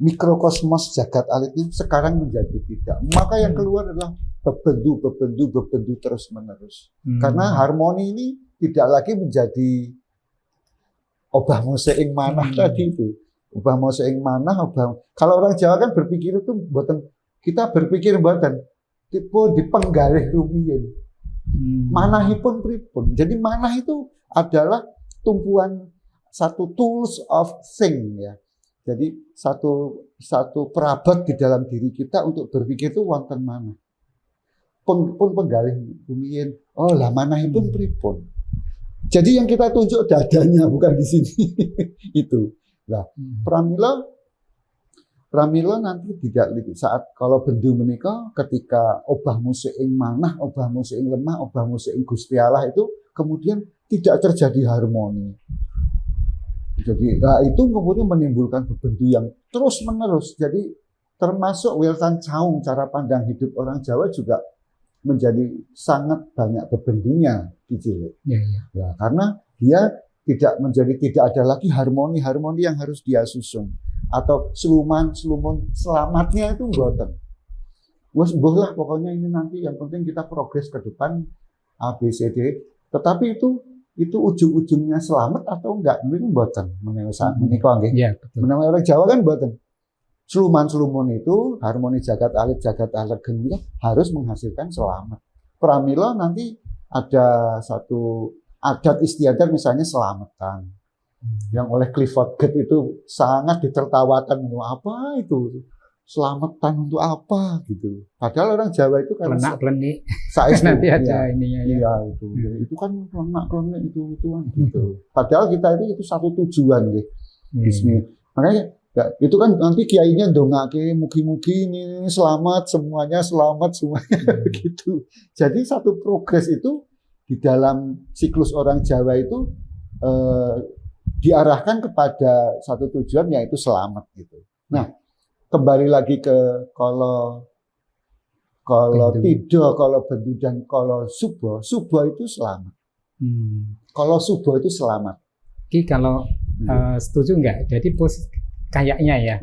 mikrokosmos jagat alitnya sekarang menjadi tidak. Maka yang keluar adalah bebendu terus menerus. Karena harmoni ini tidak lagi menjadi obah mose ing manah tadi itu. Obah mose ing manah, kalau orang Jawa kan berpikir itu kita berpikir tipe dipenggalih rumiyin. Manahipun pripun. Jadi manah itu adalah tumpuan satu tools of thing ya. Jadi satu perabot di dalam diri kita untuk berpikir itu wonten manah. Pun penggalih rumiyin. Oh lah manahipun pripun. Jadi yang kita tunjuk dadanya bukan di sini. Itu. Nah, pramila nanti tidak saat kalau bendu menika ketika obah musik ing manah, obah musik ing lemah, obah musik ing Gusti Allah itu kemudian tidak terjadi harmoni. Jadi itu kemudian menimbulkan bebendu yang terus menerus. Jadi termasuk Wiltan Caung, cara pandang hidup orang Jawa juga menjadi sangat banyak bebendunya di Cilik. Ya, karena dia tidak ada lagi harmoni yang harus dia susun atau selumun selamatnya itu mboten. Wes mbuh lah pokoknya ini nanti yang penting kita progres ke depan A B C D. Tetapi itu ujung-ujungnya selamat atau enggak niku mboten menika nggih. Iya, betul. Menawa orang Jawa kan mboten. Seluman itu harmoni jagat alit geni harus menghasilkan selamat. Pramila nanti ada satu adat istiadat misalnya selamatan. Yang oleh Clifford Gate itu sangat ditertawakan, apa itu? Selamatan untuk apa gitu. Padahal orang Jawa itu kan plenak-plenik. Nanti ada ininya ya. Iya itu. Itu kan plenak-plenik itu kan gitu. Padahal kita itu satu tujuan gitu. Makanya ya, itu kan nanti kiainya ndongake mugi-mugi ini selamat semuanya begitu. Jadi satu progres itu di dalam siklus orang Jawa itu diarahkan kepada satu tujuan yaitu selamat gitu. Nah, kembali lagi ke kalau tidak, kalau bendu dan kalau subuh itu selamat. Kalau subuh itu selamat. Ki kalau setuju enggak? Jadi kayaknya ya,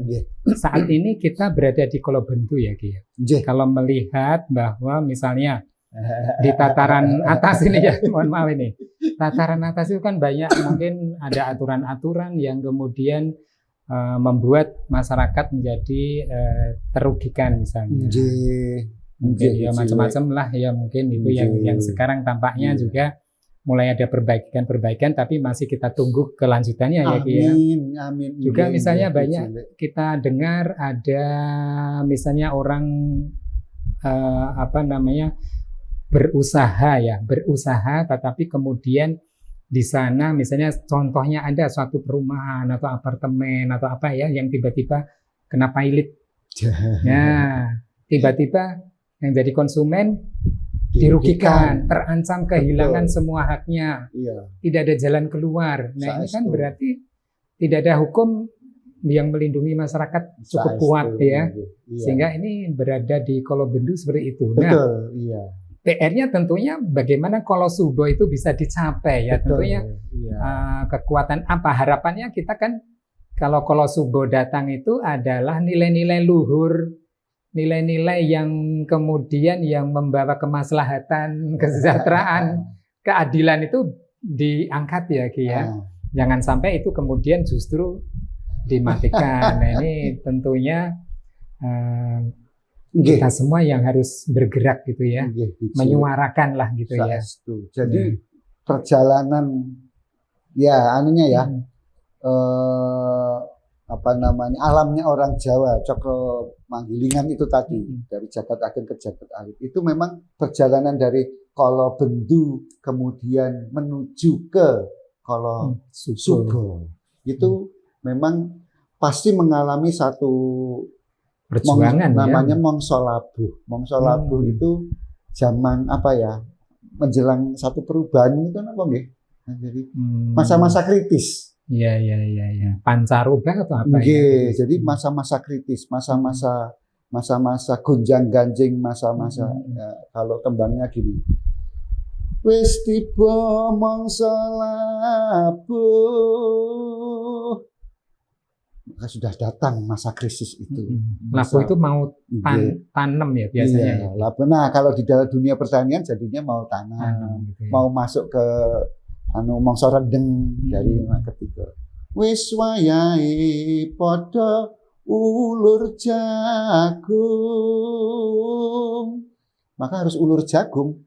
saat ini kita berada di kolo bendu ya Ki. Kalau melihat bahwa misalnya di tataran atas ini ya, mohon maaf ini, tataran atas itu kan banyak mungkin ada aturan-aturan yang kemudian membuat masyarakat menjadi terugikan misalnya. Mungkin ya macam-macam lah ya mungkin itu yang sekarang tampaknya juga mulai ada perbaikan, tapi masih kita tunggu kelanjutannya ya Ki ya. Amin. Juga misalnya banyak kita dengar ada misalnya orang berusaha tetapi kemudian di sana misalnya contohnya ada suatu perumahan atau apartemen atau apa ya yang tiba-tiba kena pilot. Ya, tiba-tiba yang jadi konsumen dirugikan, terancam kehilangan semua haknya. Tidak ada jalan keluar. Nah, ini kan berarti tidak ada hukum yang melindungi masyarakat cukup kuat ya. Sehingga ini berada di kolo bendu seperti itu. Betul, nah, PR-nya tentunya bagaimana kalau Subo itu bisa dicapai ya. Betul. Tentunya Iya. kekuatan apa harapannya kita kan kalau Subo datang itu adalah nilai-nilai luhur, nilai-nilai yang kemudian yang membawa kemaslahatan, kesejahteraan, keadilan itu diangkat ya Ki ya. Jangan sampai itu kemudian justru dimatikan. Nah, ini tentunya kita semua yang harus bergerak gitu ya, menyuarakan lah gitu ya. Jadi perjalanan ya anunya ya, apa namanya, alamnya orang Jawa, Cokro Manggilingan itu tadi, dari Jagat Ageng ke Jagat Alit, itu memang perjalanan dari Kolo Bendu kemudian menuju ke Kolo Subo. Itu memang pasti mengalami satu perjuangan namanya ya. Mongso Labuh. Mongso Labuh itu zaman apa ya, menjelang satu perubahan itu kan apa nggih? Jadi masa-masa kritis. Iya. Pancaroba atau apa ya? Jadi masa-masa kritis, masa-masa gonjang-ganjing, masa-masa ya, kalau tembangnya gini. Wis tiba mongso labuh. Maka sudah datang masa krisis itu. Labuh itu mau tanam ya biasanya. Iya, labuh. Nah, kalau di dalam dunia pertanian jadinya mau tanam, gitu ya. Mau masuk ke mongso rendeng dari ketiga. Wis wayahe padha ulur jagung. Maka harus ulur jagung.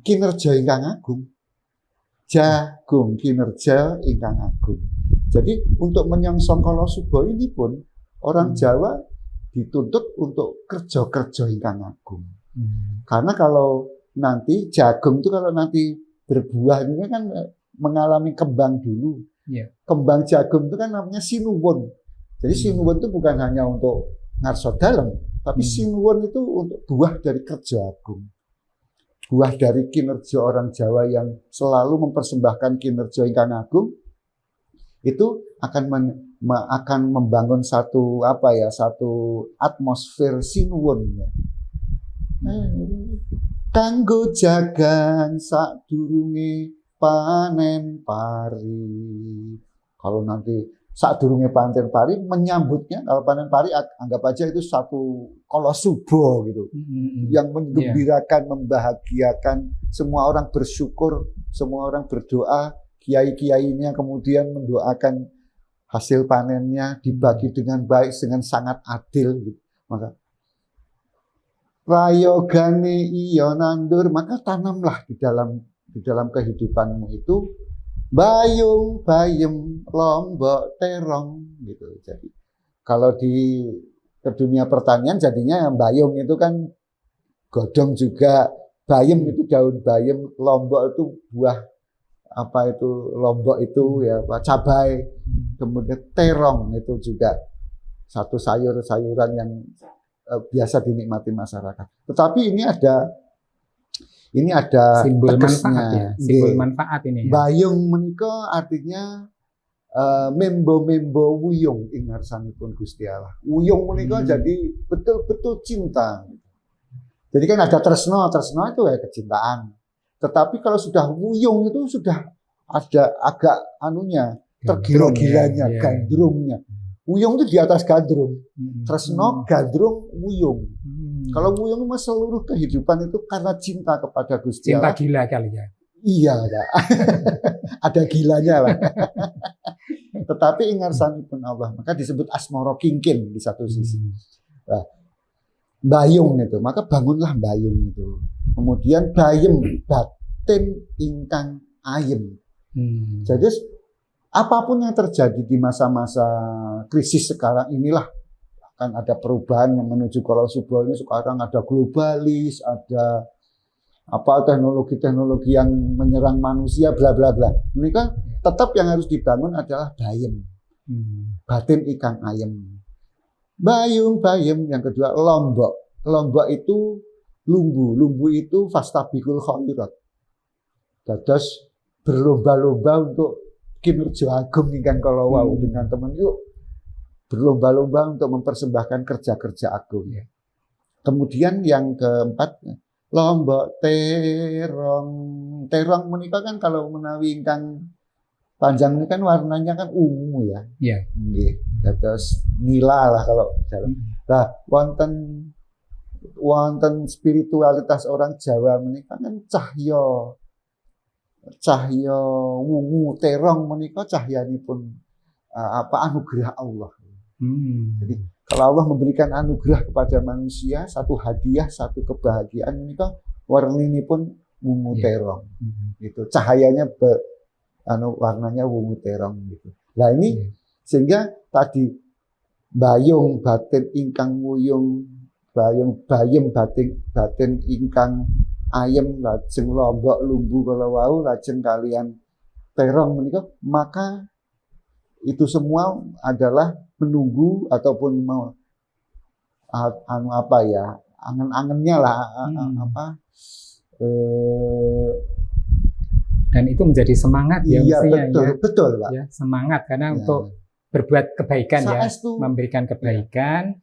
Kinerja ingkang agung. Jagung kinerja ingkang agung. Jadi untuk menyongsong Kolo Subo ini pun orang Jawa dituntut untuk kerja-kerja ingkang agung. Karena kalau nanti jagung itu kalau nanti berbuah ini kan mengalami kembang dulu. Kembang jagung itu kan namanya sinuwun. Jadi sinuwun itu bukan hanya untuk ngarso dalem, tapi sinuwun itu untuk buah dari kerja agung. Buah dari kinerja orang Jawa yang selalu mempersembahkan kinerja ingkang agung. Itu akan membangun satu atmosfer sinuwun ya. Kanggo jagan sadurunge panen pari. Kalau nanti sadurunge panen pari menyambutnya, kalau panen pari anggap aja itu satu Kolo Subo gitu. Yang menggembirakan, membahagiakan, semua orang bersyukur, semua orang berdoa. Kiai-kiainya kemudian mendoakan hasil panennya dibagi dengan baik, dengan sangat adil. Gitu. Maka prayogane iya nandur, maka tanamlah di dalam kehidupanmu itu bayung, bayem, lombok, terong gitu. Jadi kalau ke dunia pertanian jadinya bayung itu kan godong juga, bayem itu daun bayem, lombok itu buah lombok itu ya cabai, kemudian terong itu juga satu sayuran yang biasa dinikmati masyarakat. Tetapi ini ada simbol tegasnya, manfaat ya, simbol manfaat ini. Ya. Bayung menika artinya membo wuyung ing ngarsanipun Gusti Allah. Wuyung menika jadi betul-betul cinta. Jadi kan ada tresno itu ya kecintaan. Tetapi kalau sudah wuyung itu sudah ada agak tergila-gilanya, gandrungnya. Wuyung itu di atas gandrung. Tresno, gandrung, wuyung. Kalau wuyung mah seluruh kehidupan itu karena cinta kepada Gusti Allah. Cinta gila kali ya. Iya, ada gilanya lah. Tetapi ingarsanipun Allah, maka disebut asmoro kingkin di satu sisi. Nah, bayung itu, maka bangunlah bayung itu. Kemudian bayem, batin ingkang ayem. Jadi apapun yang terjadi di masa-masa krisis sekarang inilah, akan ada perubahan menuju Kolo Subo ini. Sekarang ada globalis, ada teknologi-teknologi yang menyerang manusia, bla bla bla. Mereka tetap yang harus dibangun adalah bayem, batin ingkang ayem. Bayung, bayem. Yang kedua lombok. Lombok itu lumbu. Lumbu itu fastabikul khairat. Dados berlomba-lomba untuk kinerja agung ingkang kala wau dengan teman yuk berlomba-lomba untuk mempersembahkan kerja-kerja agung. Kemudian yang keempat lombok terong. Terong menika kan kalau menawi ingkang panjang ini kan warnanya kan ungu ya. Iya. Nggih. Terus nila lah kalau jalan. Nah, wonten spiritualitas orang Jawa menika kan cahya wungu terong menika cahyanipun anugerah Allah. Jadi kalau Allah memberikan anugerah kepada manusia, satu hadiah, satu kebahagiaan menika warninipun wungu terong. Gitu. Cahayanya warnanya wungu terong gitu. Nah ini sehingga tadi bayung batin ingkang wuyung, bayem batin ingkang ayem, lajeng lombok lumbu kalau wau, lajeng kalian terong menika, maka itu semua adalah menunggu ataupun angen-angennya lah dan itu menjadi semangat ya. Iya mestinya, betul Pak. Ya, semangat karena untuk berbuat kebaikan memberikan kebaikan,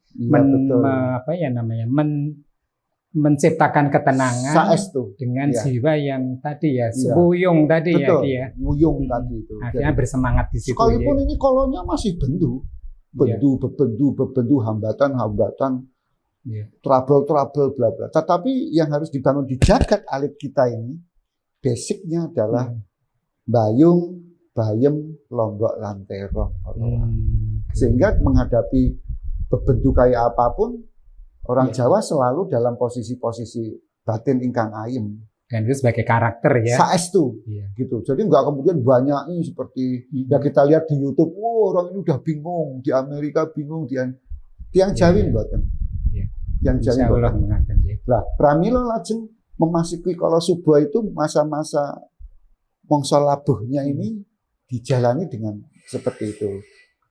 menciptakan ketenangan dengan jiwa yang tadi ya, wuyung tadi ya, wuyung tadi itu. Akhirnya bersemangat di situ. Sekalipun ini kolonya masih bebendu, hambatan, trouble, bla bla. Tetapi yang harus dibangun di jagat alit kita ini, basicnya adalah bayung, bayem, lombok, lan terong. Sehingga menghadapi bebendu kayak apapun, orang Jawa selalu dalam posisi-posisi batin ingkang ayem. Dan itu sebagai karakter ya. Saestu, gitu. Jadi nggak kemudian banyak seperti ya kita lihat di YouTube, orang ini udah bingung, di Amerika bingung, tiang Jawi mboten. Tiang Jawi mboten. Lah, pramila lajeng memasuki kala subuh itu masa-masa mangsa labuhnya ini dijalani dengan seperti itu.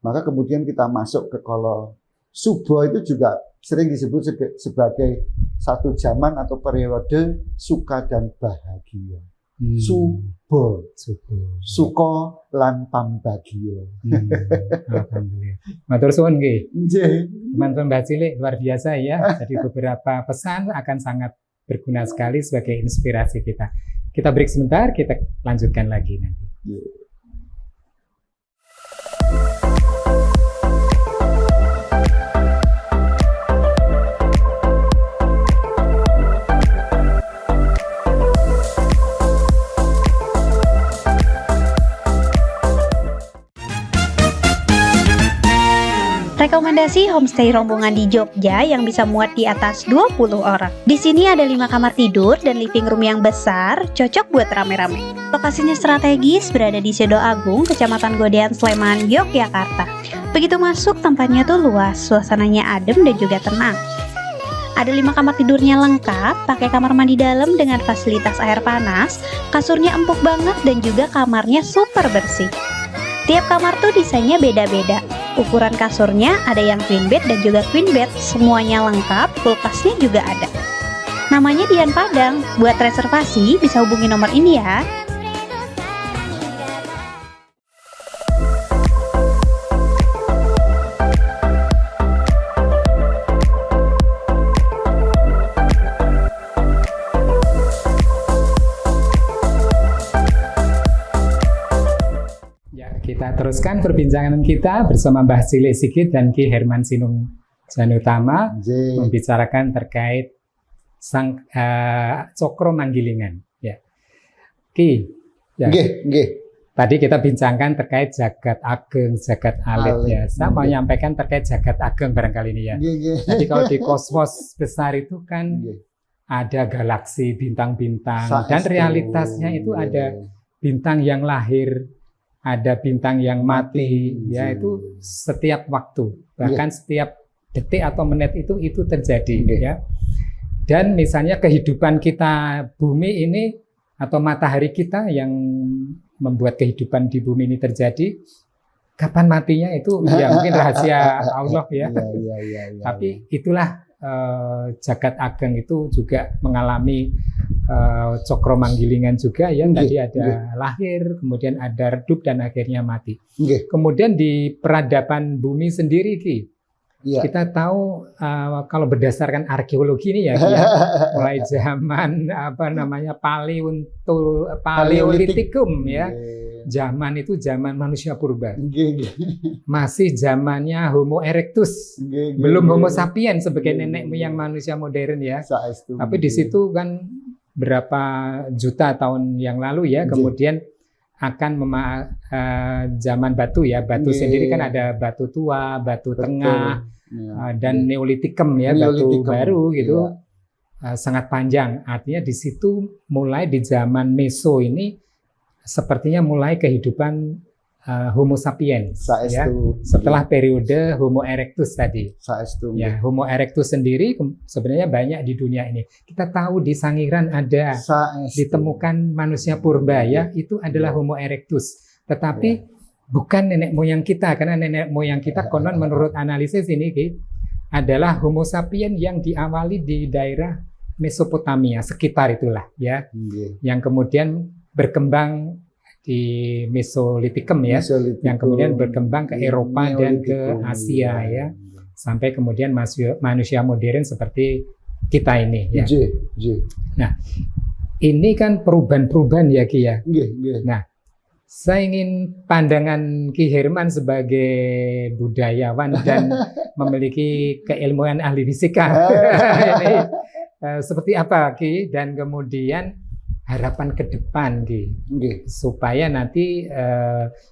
Maka kemudian kita masuk ke kala subuh itu juga sering disebut sebagai satu zaman atau periode suka dan bahagia. Subuh, suka lan pambagio. Alhamdulillah. Matur suwun nggih. Teman-teman Mbah Cilik luar biasa ya. Jadi beberapa pesan akan sangat berguna sekali sebagai inspirasi kita. Kita break sebentar, kita lanjutkan lagi nanti. Rekomendasi homestay rombongan di Jogja yang bisa muat di atas 20 orang. Di sini ada 5 kamar tidur dan living room yang besar, cocok buat rame-rame. Lokasinya strategis, berada di Sedo Agung, Kecamatan Godean, Sleman, Yogyakarta. Begitu masuk, tempatnya tuh luas, suasananya adem dan juga tenang. Ada 5 kamar tidurnya lengkap, pakai kamar mandi dalam dengan fasilitas air panas, kasurnya empuk banget dan juga kamarnya super bersih. Tiap kamar tuh desainnya beda-beda. Ukuran kasurnya ada yang queen bed dan juga queen bed, semuanya lengkap, kulkasnya juga ada. Namanya Dian Padang. Buat reservasi bisa hubungi nomor ini ya. Kita teruskan perbincangan kita bersama Mbah Cilik Sigit dan Ki Herman Sinung Janutama membicarakan terkait sang Cokro Manggilingan. Ya. Ki, ya. Tadi kita bincangkan terkait jagat ageng, jagat alit ya. Saya mau menyampaikan terkait jagat ageng barangkali ini ya. Jadi kalau di kosmos besar itu kan ada galaksi, bintang-bintang, dan realitasnya itu ada bintang yang lahir, ada bintang yang mati, ya itu setiap waktu, bahkan setiap detik atau menit itu terjadi, ya. Dan misalnya kehidupan kita bumi ini atau matahari kita yang membuat kehidupan di bumi ini terjadi, kapan matinya itu ya mungkin rahasia Allah ya. Tapi itulah jagat ageng itu juga mengalami Cokro Manggilingan juga ya. Tadi ada lahir, kemudian ada redup dan akhirnya mati. Kemudian di peradaban bumi sendiri Ki, Iya. Kita tahu kalau berdasarkan arkeologi ini ya, Ki, ya, mulai zaman Paleolitikum ya. Zaman itu zaman manusia purba. Masih zamannya Homo erectus. Belum Homo sapiens sebagai nenek moyang manusia modern ya. Tapi di situ kan berapa juta tahun yang lalu ya, kemudian akan zaman batu ya. Batu sendiri kan ada batu tua, batu tengah, dan Neolitikum ya, batu baru gitu. Sangat panjang. Artinya di situ mulai di zaman Meso ini sepertinya mulai kehidupan Homo sapiens ya. Setelah periode Homo erectus tadi. Ya, Homo erectus sendiri sebenarnya banyak di dunia ini. Kita tahu di Sangiran ada ditemukan manusia purba ya, itu adalah Homo erectus. Tetapi bukan nenek moyang kita, karena nenek moyang kita konon menurut analisis ini adalah Homo sapiens yang diawali di daerah Mesopotamia sekitar itulah ya. Yang kemudian berkembang di Mesolitikum ya, yang kemudian berkembang ke Eropa dan ke Asia ya, sampai kemudian manusia modern seperti kita ini ya. Nah, ini kan perubahan-perubahan ya Ki ya. Nah, saya ingin pandangan Ki Herman sebagai budayawan dan memiliki keilmuan ahli fisika ini seperti apa Ki, dan kemudian harapan ke depan supaya nanti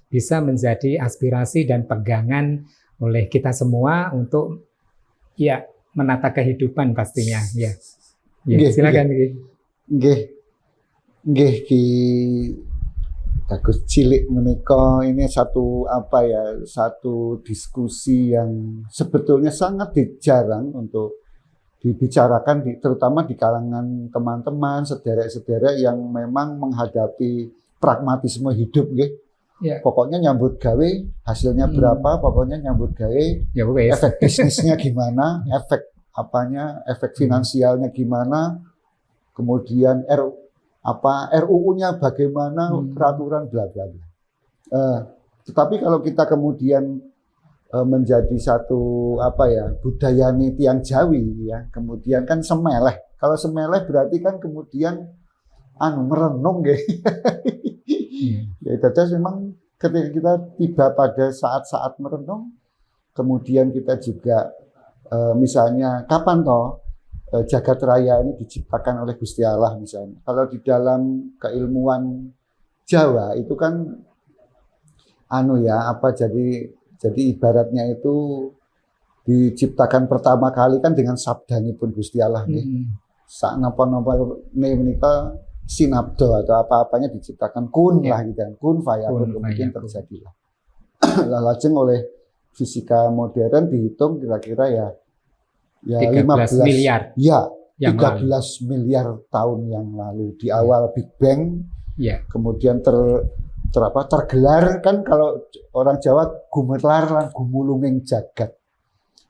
bisa menjadi aspirasi dan pegangan oleh kita semua untuk ya menata kehidupan pastinya ya. Silakan Ki Bagus Cilik menika ini satu diskusi yang sebetulnya sangat jarang untuk dibicarakan terutama di kalangan teman-teman sederek-sederek yang memang menghadapi pragmatisme hidup Pokoknya nyambut gawe hasilnya berapa, pokoknya nyambut gawe efek bisnisnya gimana, efek finansialnya gimana, kemudian RUU-nya bagaimana, peraturan bla bla bla. Tetapi kalau kita kemudian menjadi satu budaya tiang Jawi ya, kemudian kan semeleh. Kalau semeleh berarti kan kemudian merenung Ya, terus memang ketika kita tiba pada saat-saat merenung, kemudian kita juga misalnya kapan jagat raya ini diciptakan oleh Gusti Allah misalnya. Kalau di dalam keilmuan Jawa itu kan jadi ibaratnya itu diciptakan pertama kali kan dengan sabdanipun Gusti Allah sak napa-napa menika sinabdo atau apa-apanya diciptakan kun lah gitu kan. Kun fayakun kemudian terjadilah. Lajeng oleh fisika modern dihitung kira-kira ya 13 miliar. Ya, 13 miliar tahun yang lalu di awal Big Bang. Kemudian tergelar kan, kalau orang Jawa gumelar lan gumulunging jagat.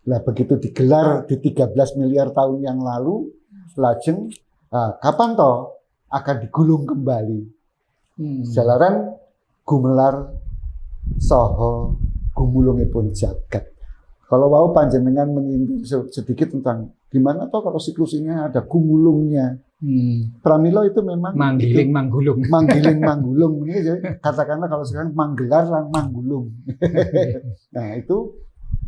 Nah, begitu digelar di 13 miliar tahun yang lalu, lajeng kapan akan digulung kembali. Jalaran gumelar saha gumulungipun jagat. Kalau mau panjenengan menyinggung sedikit tentang gimana kalau siklusnya ada gumulungnya. Pramila itu memang manggiling manggulung. Manggiling manggulung. Ini katakanlah kalau sekarang manggelar dan manggulung. Nah, itu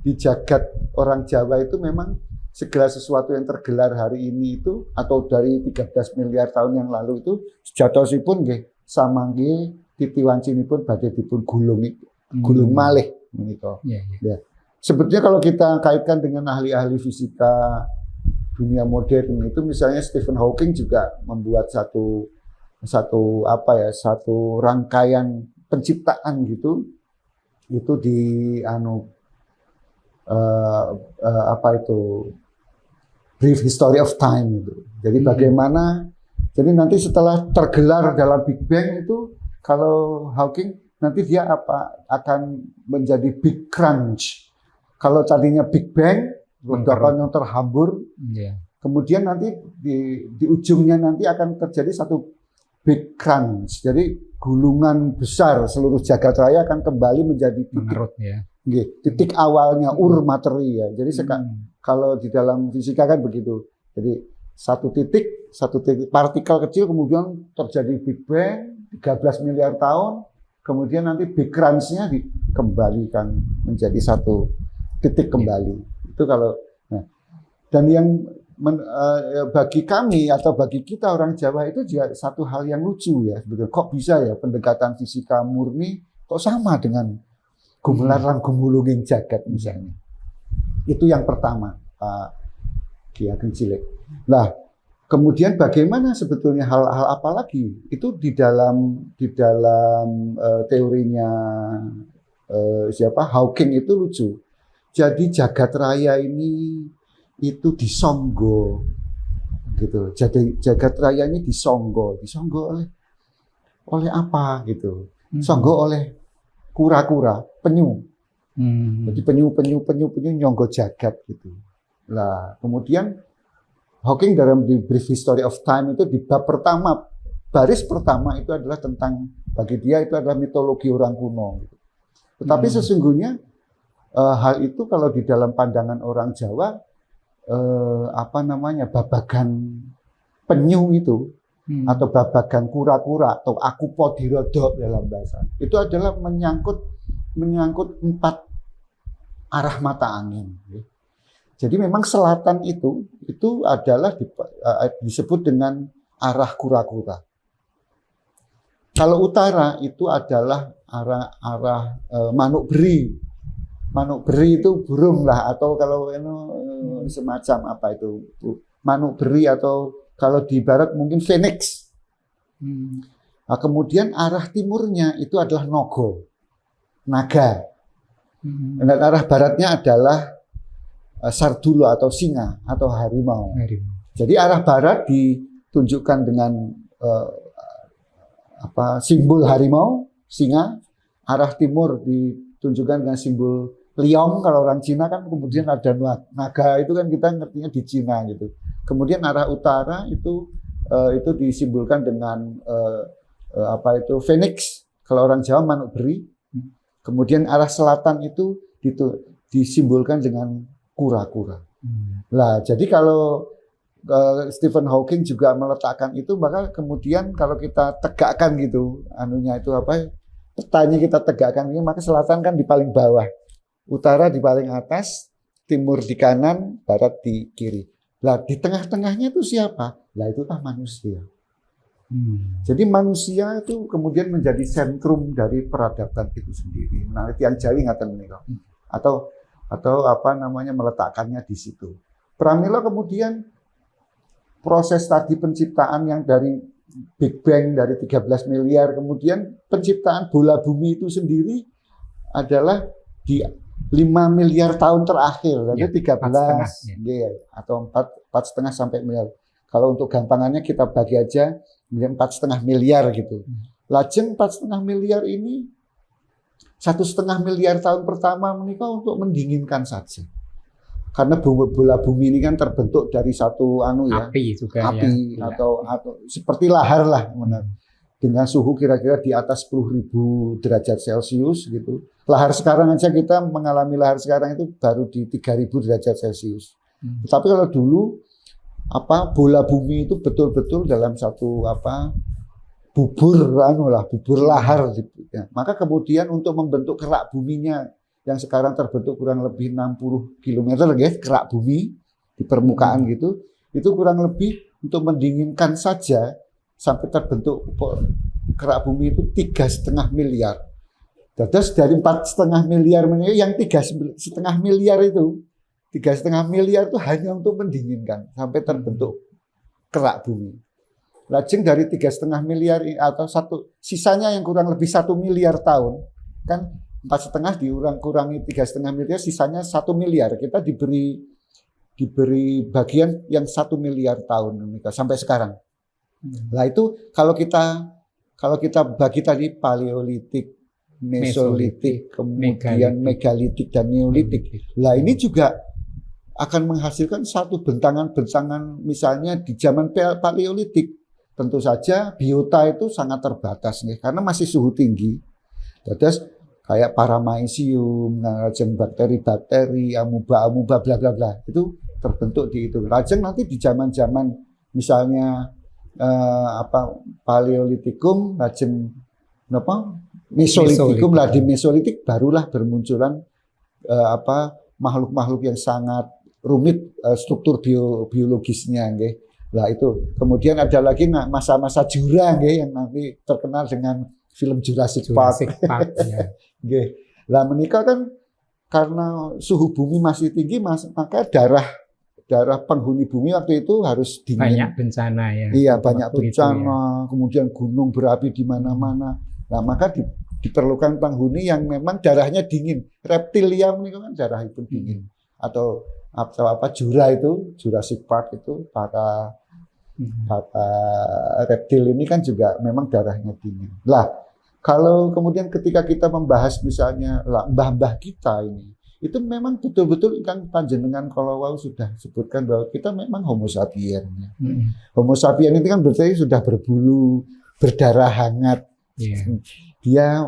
di jagat orang Jawa itu memang segala sesuatu yang tergelar hari ini itu atau dari 13 miliar tahun yang lalu itu sejatosipun samangke titiwancinipun badhe dipun gulung malih menika. Ya. Sebetulnya kalau kita kaitkan dengan ahli-ahli fisika dunia modern itu, misalnya Stephen Hawking juga membuat satu rangkaian penciptaan gitu, itu di Brief History of Time itu. Jadi bagaimana, jadi nanti setelah tergelar dalam Big Bang itu, kalau Hawking nanti dia akan menjadi Big Crunch. Kalau tadinya Big Bang, ledakan yang terhambur, kemudian nanti di ujungnya nanti akan terjadi satu Big Crunch. Jadi gulungan besar seluruh jagat raya akan kembali menjadi titik awalnya materi ya. Jadi kalau di dalam fisika kan begitu. Jadi satu titik partikel kecil kemudian terjadi Big Bang 13 miliar tahun, kemudian nanti Big Crunch-nya dikembalikan menjadi satu titik kembali. Itu kalau dan yang bagi kami atau bagi kita orang Jawa itu juga satu hal yang lucu ya sebetulnya. Kok bisa ya pendekatan fisika murni kok sama dengan gumularan gumulunging jagat misalnya. Itu yang pertama, Pak Ki Ageng Cilik. Nah, kemudian bagaimana sebetulnya hal-hal apa lagi? Itu di dalam teorinya Hawking itu lucu. Jadi jagat raya ini itu disonggo gitu. Jadi jagat raya ini disonggo oleh apa gitu? Songgo oleh kura-kura, penyu. Jadi penyu nyonggo jagat gitu. Lah, kemudian Hawking dalam The Brief History of Time itu di bab pertama, baris pertama itu adalah tentang, bagi dia itu adalah mitologi orang kuno. Gitu. Tetapi sesungguhnya hal itu kalau di dalam pandangan orang Jawa, babagan penyu itu, atau babagan kura-kura, atau akupodirodo dalam bahasa, itu adalah menyangkut 4 arah mata angin. Jadi memang selatan itu adalah disebut dengan arah kura-kura. Kalau utara itu adalah arah manuk beri. Manuk beri itu burung lah, atau kalau semacam apa itu manuk beri, atau kalau di barat mungkin phoenix. Nah, kemudian arah timurnya itu adalah naga. Dan arah baratnya adalah sardulo atau singa atau harimau. Jadi arah barat ditunjukkan dengan simbol harimau, singa. Arah timur ditunjukkan dengan simbol liong. Kalau orang Cina kan kemudian ada naga, itu kan kita ngertinya di Cina gitu. Kemudian arah utara itu disimbolkan dengan phoenix. Kalau orang Jawa manuk beri. Kemudian arah selatan itu disimbolkan dengan kura-kura. Lah, jadi kalau Stephen Hawking juga meletakkan itu, maka kemudian kalau kita tegakkan gitu, petanya kita tegakkan ini, maka selatan kan di paling bawah, utara di paling atas, timur di kanan, barat di kiri. Lah, di tengah-tengahnya itu siapa? Lah, itulah manusia. Jadi manusia itu kemudian menjadi sentrum dari peradaban itu sendiri. Nah, yang Jawi ngaten menika. Atau meletakkannya di situ. Pramila kemudian proses tadi penciptaan yang dari Big Bang dari 13 miliar, kemudian penciptaan bola bumi itu sendiri adalah di 5 miliar tahun terakhir, jadi 13 atau 4,5 sampai miliar. Kalau untuk gampangannya kita bagi aja 4,5 miliar gitu. Lajeng 4,5 miliar ini 1,5 miliar tahun pertama menikah untuk mendinginkan saja. Karena bola bumi ini kan terbentuk dari satu api juga, atau seperti lahar lah, dengan suhu kira-kira di atas 10.000 derajat Celcius gitu. Lahar sekarang aja kita mengalami lahar sekarang itu baru di 3.000 derajat Celcius. Tapi kalau dulu bola bumi itu betul-betul dalam satu bubur lahar gitu. Maka kemudian untuk membentuk kerak buminya yang sekarang terbentuk kurang lebih 60 km kerak bumi di permukaan gitu, itu kurang lebih untuk mendinginkan saja sampai terbentuk kerak bumi itu 3,5 miliar. Terus dari 4,5 miliar yang 3,5 miliar itu 3,5 miliar itu hanya untuk mendinginkan sampai terbentuk kerak bumi. Lajeng dari 3,5 miliar atau sisanya yang kurang lebih 1 miliar tahun, kan 4,5 kurangi 3,5 miliar, sisanya 1 miliar. Kita diberi bagian yang 1 miliar tahun sampai sekarang. Nah itu kalau kita bagi tadi paleolitik, mesolitik, kemudian megalitik dan neolitik. Lah ini juga akan menghasilkan satu bentangan-bentangan, misalnya di zaman paleolitik. Tentu saja biota itu sangat terbatas nih, karena masih suhu tinggi. Terus kayak Paramecium, lajeng bakteri-bakteri, amuba bla bla bla, itu terbentuk di itu. Lajeng nanti di zaman-zaman misalnya Paleolitikum, lajeng Mesolitikum, lah di Mesolitik barulah bermunculan makhluk-makhluk yang sangat rumit struktur biologisnya, nggih. Lah itu. Kemudian ada lagi masa-masa Jura, nggih, yang nanti terkenal dengan film Jurassic Park. Ya. Nggih. Lah menika kan karena suhu bumi masih tinggi, maka darah penghuni bumi waktu itu harus dingin. Banyak bencana ya. Iya, banyak bencana, ya. kemudian gunung berapi di mana-mana. Nah, maka diperlukan penghuni yang memang darahnya dingin. Reptilia itu kan darah itu dingin. Atau Jura itu, Jurassic Park itu para reptil ini kan juga memang darahnya dingin. Lah, kalau kemudian ketika kita membahas misalnya mbah-mbah kita ini, itu memang betul-betul kan panjenengan kalau sudah sebutkan bahwa kita memang Homo sapien. Homo sapien itu kan berarti sudah berbulu, berdarah hangat. Dia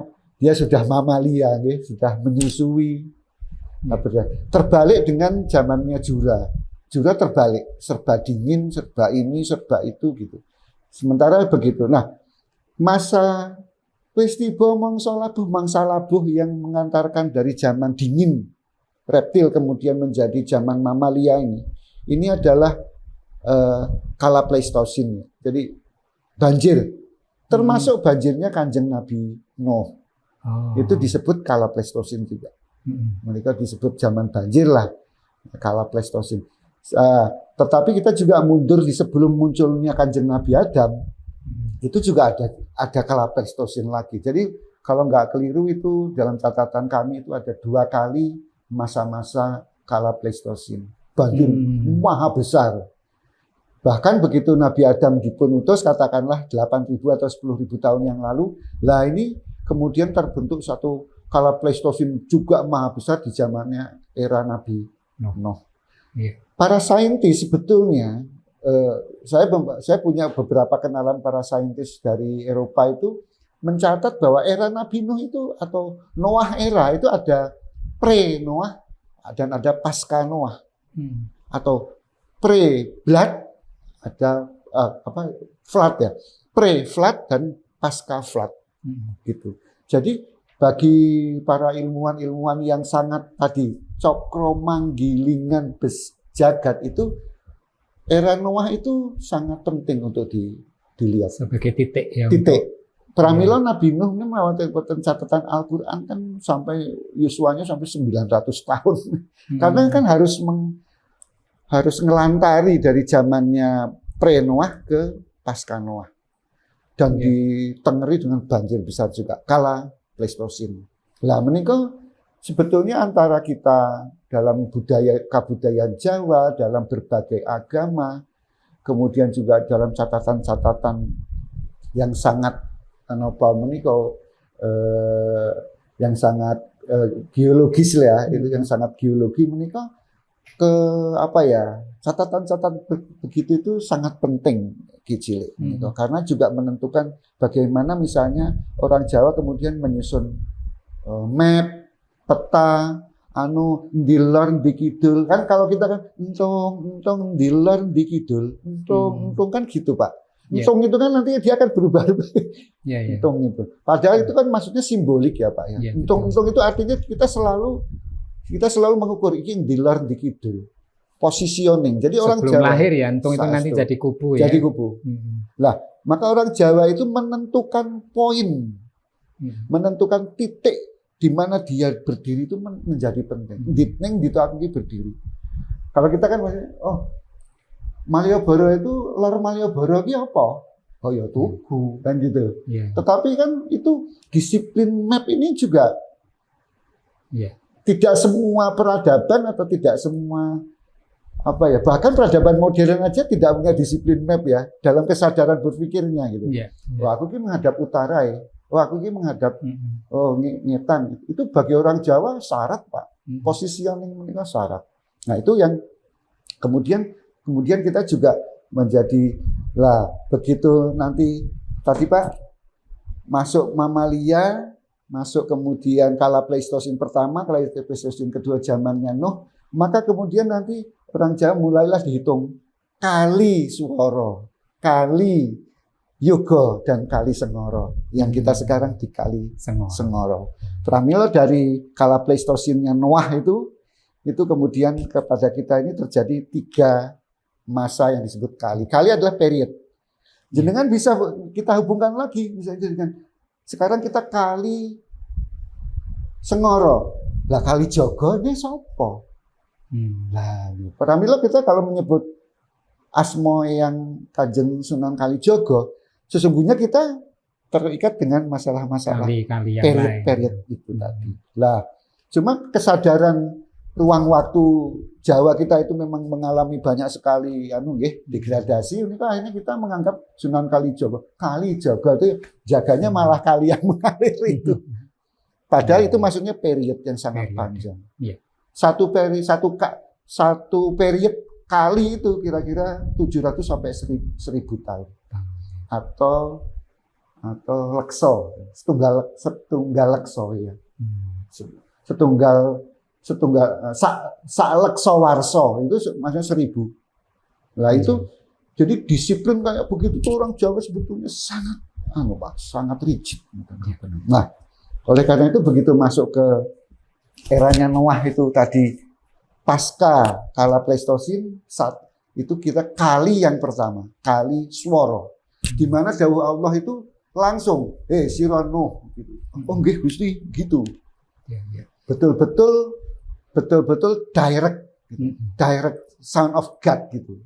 sudah mamalia, sudah menyusui. Nah, terbalik dengan zamannya Jura. Jura terbalik, serba dingin, serba ini, serba itu gitu. Sementara begitu. Nah, masa wis tiba mangsa labuh yang mengantarkan dari zaman dingin reptil kemudian menjadi zaman mamalia ini adalah kala Pleistosin. Jadi banjir. Termasuk banjirnya Kanjeng Nabi Nuh. Itu disebut kala Pleistosin juga. Mereka disebut zaman banjir lah, kala Pleistosin. Tetapi kita juga mundur di sebelum munculnya Kanjeng Nabi Adam. Itu juga ada kala Pleistosin lagi. Jadi kalau nggak keliru itu dalam catatan kami itu ada 2 kali masa-masa kala Pleistosin. Banjir maha besar. Bahkan begitu Nabi Adam dipunutus katakanlah 8.000 atau 10.000 tahun yang lalu, lah ini kemudian terbentuk satu kala Pleistosin juga maha besar di zamannya era Nabi Nuh. Para saintis sebetulnya, saya punya beberapa kenalan para saintis dari Eropa itu mencatat bahwa era Nabi Nuh itu atau Noah era itu ada pre-Noah dan ada pasca Noah. Atau pre-flood ada flood ya, pre-flood dan pasca flood gitu. Jadi bagi para ilmuwan yang sangat tadi cokromanggilingan jagat itu, era Noah itu sangat penting untuk dilihat sebagai titik ya. Titik. Pramila Nabi Nuh ini melakukan catatan Al-Quran kan sampai yuswanya sampai 900 tahun. Karena kan harus ngelantari dari zamannya pre-Noah ke pasca Noah. Dan ditengeri dengan banjir besar juga, kala Pleistosin. Lah menika sebetulnya antara kita dalam kebudayaan Jawa, dalam berbagai agama, kemudian juga dalam catatan-catatan yang sangat yang sangat geologis lah ya, itu yang sangat geologi menika catatan-catatan begitu itu sangat penting Cilik. Karena juga menentukan bagaimana misalnya orang Jawa kemudian menyusun map, peta, ndilor di kidul. Kan kalau kita kan entong ndilor di kidul, entong kan gitu Pak. Entong itu kan nanti dia akan berubah. Entong itu. Padahal itu kan maksudnya simbolik ya Pak ya. Entong itu artinya kita selalu mengukur ini ndilor di kidul. Positioning. Jadi orang Jawa lahir ya, entong itu nanti jadi kubu ya. Jadi kubu. Lah, maka orang Jawa itu menentukan poin, menentukan titik di mana dia berdiri itu menjadi penting. Neng ditakuti berdiri. Kalau kita kan masih, Malioboro itu lor Malioboro itu apa? Oh ya Tugu kan gitu. Tetapi kan itu disiplin map ini juga tidak semua peradaban atau tidak semua bahkan peradaban modern aja tidak punya disiplin map ya dalam kesadaran berpikirnya gitu. Wah aku ini menghadap utara ya. Wah aku ini menghadap ngetan. Itu bagi orang Jawa syarat Pak. Positioning mereka syarat. Nah itu yang kemudian kita juga menjadi begitu nanti tadi Pak masuk mamalia masuk kemudian kala Pleistosen pertama, kala Pleistosen kedua zamannya Nuh, maka kemudian nanti orang Jawa mulailah dihitung kali Swara, kali Yoga, dan kali Sengoro. Yang kita sekarang di kali Sengoro. Pramila dari kala Pleistosennya Noah itu kemudian kepada kita ini terjadi 3 masa yang disebut kali. Kali adalah period. Jenengan bisa kita hubungkan lagi, misalnya dengan sekarang kita kali Sengoro. Lah kali Jogo ini sopo? Nah, pramila kita kalau menyebut asma yang Kanjeng Sunan Kalijogo, sesungguhnya kita terikat dengan masalah-masalah period itu tadi. Lah, cuma kesadaran ruang waktu Jawa kita itu memang mengalami banyak sekali degradasi. Ini akhirnya kita menganggap Sunan Kalijogo. Kalijogo itu jaganya malah kali yang mengalir itu. Padahal itu maksudnya period yang sangat panjang. Satu period kali itu kira-kira 700 sampai 1000 tahun. Atau lekso, setunggal lekso ya. Setunggal sak lekso warso itu maksudnya 1000. Nah itu jadi disiplin kayak begitu tuh orang Jawa sebetulnya sangat rigid. Nah, oleh karena itu begitu masuk ke eranya Noah itu tadi pasca kala Pleistosen itu kita kali yang pertama, kali Swara. Di mana dawuh Allah itu langsung sira Nuh gitu. Oh nggih Gusti gitu. Betul-betul direct gitu. Direct sound of God gitu.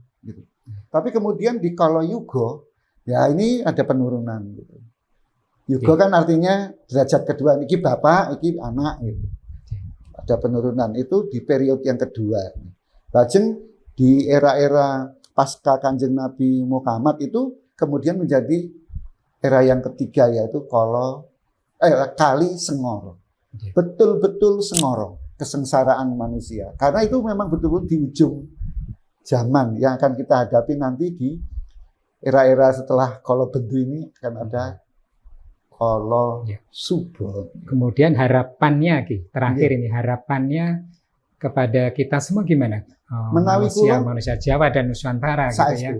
Tapi kemudian di kala Yuga ya ini ada penurunan gitu. Yuga kan artinya derajat kedua, iki bapak, iki anak gitu. Ada penurunan itu di periode yang kedua. Lajeng di era-era pasca Kanjeng Nabi Muhammad itu kemudian menjadi era yang ketiga yaitu kali Sengoro. Betul-betul Sengoro, kesengsaraan manusia. Karena itu memang betul-betul di ujung zaman yang akan kita hadapi nanti di era-era setelah Kala Bendu ini akan ada Kala Suba. Kemudian harapannya terakhir ini harapannya kepada kita semua gimana? Menawi manusia Jawa dan Nusantara gitu ya.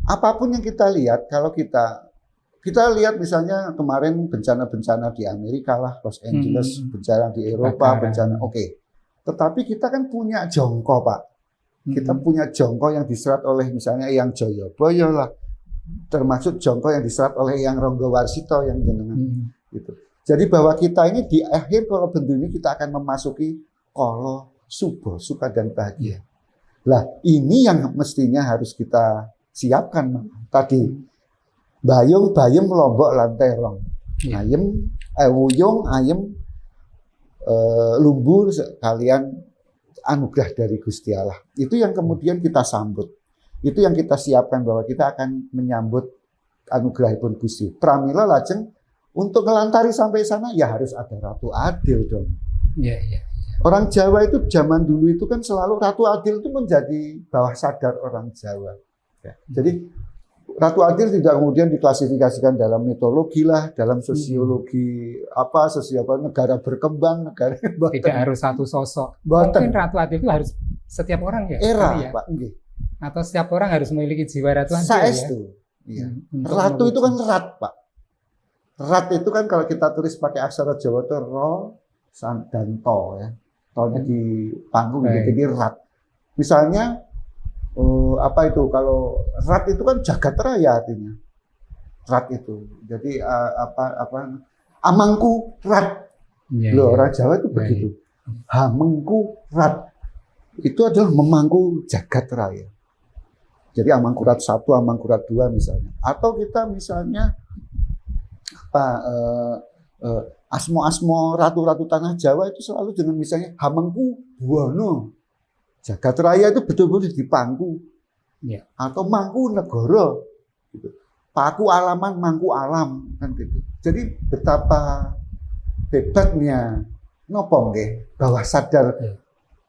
Apapun yang kita lihat, kalau kita lihat misalnya kemarin bencana-bencana di Amerika lah, Los Angeles, bencana di Eropa, bencana Tetapi kita kan punya jongko, Pak. Kita punya jongko yang diserat oleh misalnya Eyang Joyoboyo lah, termasuk jongko yang diserat oleh Eyang Ronggowarsito yang jenengan gitu. Jadi bahwa kita ini di akhir Kala Bendu ini kita akan memasuki Kala Suba, suka dan bahagia. Lah ini yang mestinya harus kita siapkan tadi. Bayung bayem lombok lanterong. Ayem wuyung ayem lumbu sekalian anugerah dari Gusti Allah. Itu yang kemudian kita sambut. Itu yang kita siapkan bahwa kita akan menyambut anugerahipun Gusti. Pramila lajeng untuk ngelantari sampai sana ya harus ada Ratu Adil dong. Orang Jawa itu zaman dulu itu kan selalu Ratu Adil itu menjadi bawah sadar orang Jawa. Jadi Ratu Adil tidak kemudian diklasifikasikan dalam mitologi lah, dalam sosiologi negara berkembang, negara tidak harus satu sosok. Mungkin Ratu Adil itu harus setiap orang ya. Pak. Atau setiap orang harus memiliki jiwa Ratu Adil ya. Ratu itu kan rat, Pak. Rat itu kan kalau kita tulis pakai aksara Jawa itu ro dan to ya. To-nya di panggung jadi rat. Misalnya kalau rat itu kan jagat raya artinya. Rat itu. Jadi amangku rat. Orang Jawa itu begitu. Hamengku rat. Itu adalah memangku jagat raya. Jadi amangkurat 1, amangkurat 2 misalnya. Atau kita misalnya asmo-asmo ratu-ratu tanah Jawa itu selalu dengan misalnya Hamengku Buwono. Jagat raya itu betul-betul di pangku. Atau Mangku Negoro. Gitu. Paku alaman, Mangku alam kan gitu. Jadi betapa hebatnya nopo nggih bawah sadar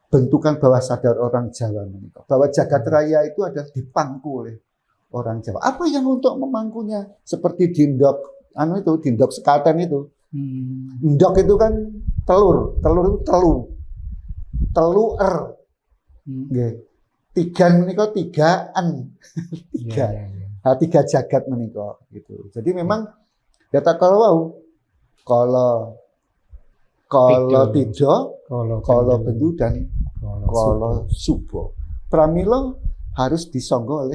bentukan bawah sadar orang Jawa menika. Bahwa jagat raya itu adalah dipangku oleh orang Jawa. Apa yang untuk memangkunya? Seperti dindok dindok sekaten itu. Endok itu kan telur itu teluer. Nggih. Tigan menika tigaan. Tiga. Nah, 3 jagat menika gitu. Jadi memang data kalau tido, kalau bendu dan kalau subo. Pramila harus disangga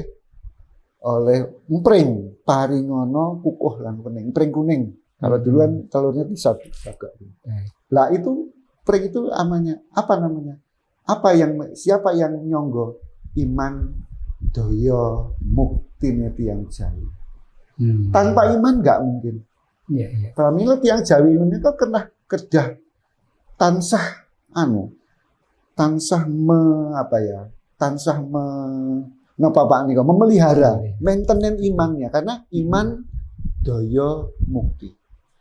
oleh empring, paringono kukuh lan kuning, empring kuning. Kalau duluan telurnya bisa agak. Lah itu empring itu apa namanya? Siapa yang nyonggo iman daya mukti tiyang Jawi. Tanpa iman nggak mungkin. Pramila tiyang Jawi menika kena kedah tansah memelihara, maintenance imannya, karena iman daya mukti.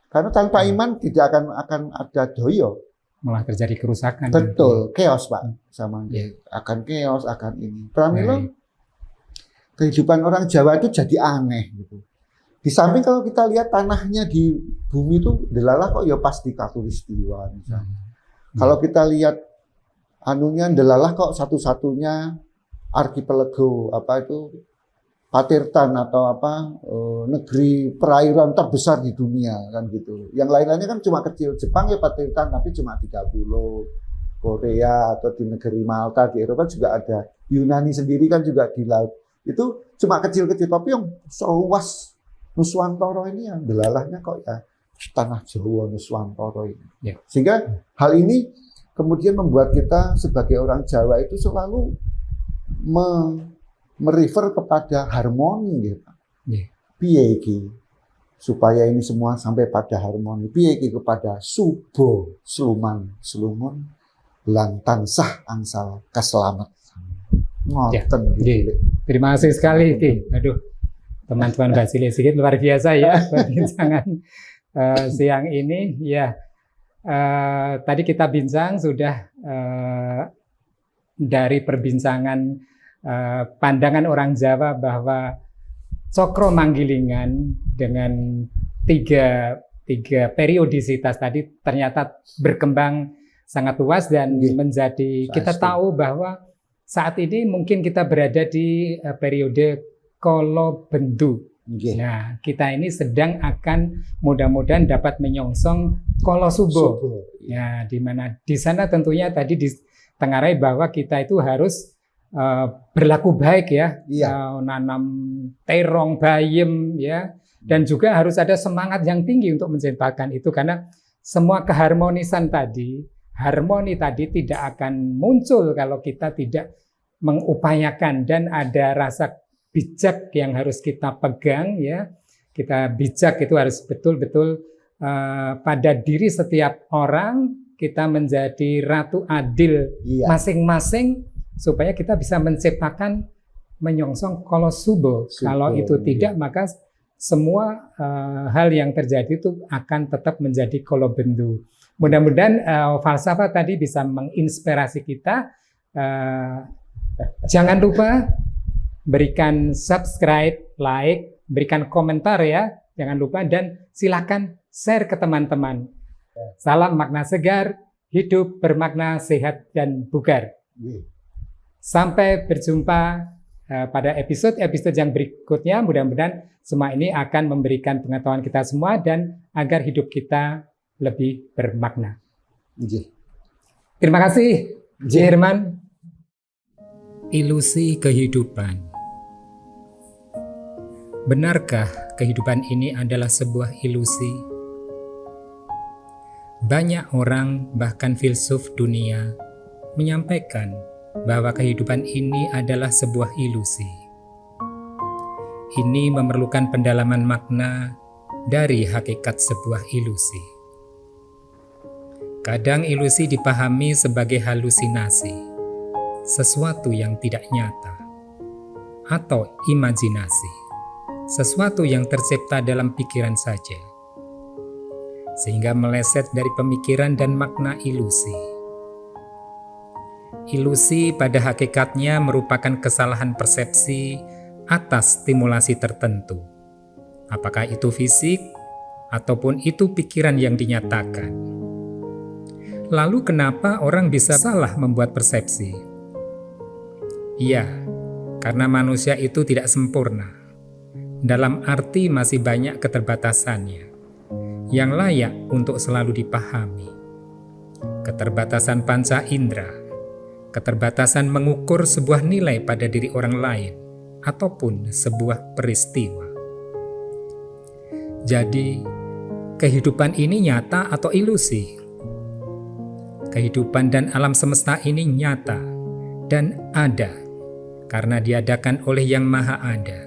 Karena tanpa iman tidak akan ada daya. Malah terjadi kerusakan. Betul, chaos Pak, sama akan chaos, akan ini. Pramila kehidupan orang Jawa itu jadi aneh gitu. Di samping kalau kita lihat tanahnya di bumi itu delalah kok ya pasti katulistiwa misalnya. Kalau kita lihat delalah kok satu-satunya archipelago Patirtan atau negeri perairan terbesar di dunia kan gitu. Yang lain-lainnya kan cuma kecil. Jepang ya Patirtan tapi cuma 30. Korea atau di negeri Malta di Eropa juga ada. Yunani sendiri kan juga di laut. Itu cuma kecil-kecil tapi yang seluas Nuswantara ini yang delalahnya kok ya tanah Jawa Nuswantara ini. Sehingga hal ini kemudian membuat kita sebagai orang Jawa itu selalu merefer kepada harmoni gitu. Piye iki supaya ini semua sampai pada harmoni. Piye iki kepada subo slumun lan tansah angsal keselamatan. Ngoten gitu. Terima kasih sekali Ki. Aduh, teman-teman Basile Sigit luar biasa ya perbincangan siang ini ya. Tadi kita bincang sudah dari perbincangan pandangan orang Jawa bahwa Cokro Manggilingan dengan tiga periodisitas tadi ternyata berkembang sangat luas dan menjadi kita tahu bahwa saat ini mungkin kita berada di periode Kolo Bendu. Nah, kita ini sedang akan mudah-mudahan dapat menyongsong Kolo Subo. Ya, di mana di sana tentunya tadi ditengarai bahwa kita itu harus berlaku baik ya, nanam terong, bayem ya, dan juga harus ada semangat yang tinggi untuk menciptakan itu karena semua keharmonisan tadi, harmoni tadi tidak akan muncul kalau kita tidak mengupayakan dan ada rasa bijak yang harus kita pegang ya. Kita bijak itu harus betul-betul pada diri setiap orang kita menjadi ratu adil masing-masing supaya kita bisa menciptakan menyongsong Kolo Subo. Kalau itu tidak maka semua hal yang terjadi itu akan tetap menjadi Kolo Bendu. Mudah-mudahan falsafah tadi bisa menginspirasi kita. Jangan lupa berikan subscribe, like, berikan komentar ya. Jangan lupa dan silakan share ke teman-teman. Salam makna segar, hidup bermakna, sehat dan bugar. Sampai berjumpa pada episode-episode yang berikutnya. Mudah-mudahan semua ini akan memberikan pengetahuan kita semua dan agar hidup kita lebih bermakna. Terima kasih, Herman. Ilusi kehidupan. Benarkah kehidupan ini adalah sebuah ilusi? Banyak orang, bahkan filsuf dunia, menyampaikan bahwa kehidupan ini adalah sebuah ilusi. Ini memerlukan pendalaman makna dari hakikat sebuah ilusi. Kadang ilusi dipahami sebagai halusinasi, sesuatu yang tidak nyata, atau imajinasi, sesuatu yang tercipta dalam pikiran saja, sehingga meleset dari pemikiran dan makna ilusi. Ilusi pada hakikatnya merupakan kesalahan persepsi atas stimulasi tertentu, apakah itu fisik ataupun itu pikiran yang dinyatakan. Lalu kenapa orang bisa salah membuat persepsi? Iya, karena manusia itu tidak sempurna. Dalam arti masih banyak keterbatasannya yang layak untuk selalu dipahami. Keterbatasan panca indera, keterbatasan mengukur sebuah nilai pada diri orang lain ataupun sebuah peristiwa. Jadi, kehidupan ini nyata atau ilusi? Kehidupan dan alam semesta ini nyata dan ada karena diadakan oleh Yang Maha Ada.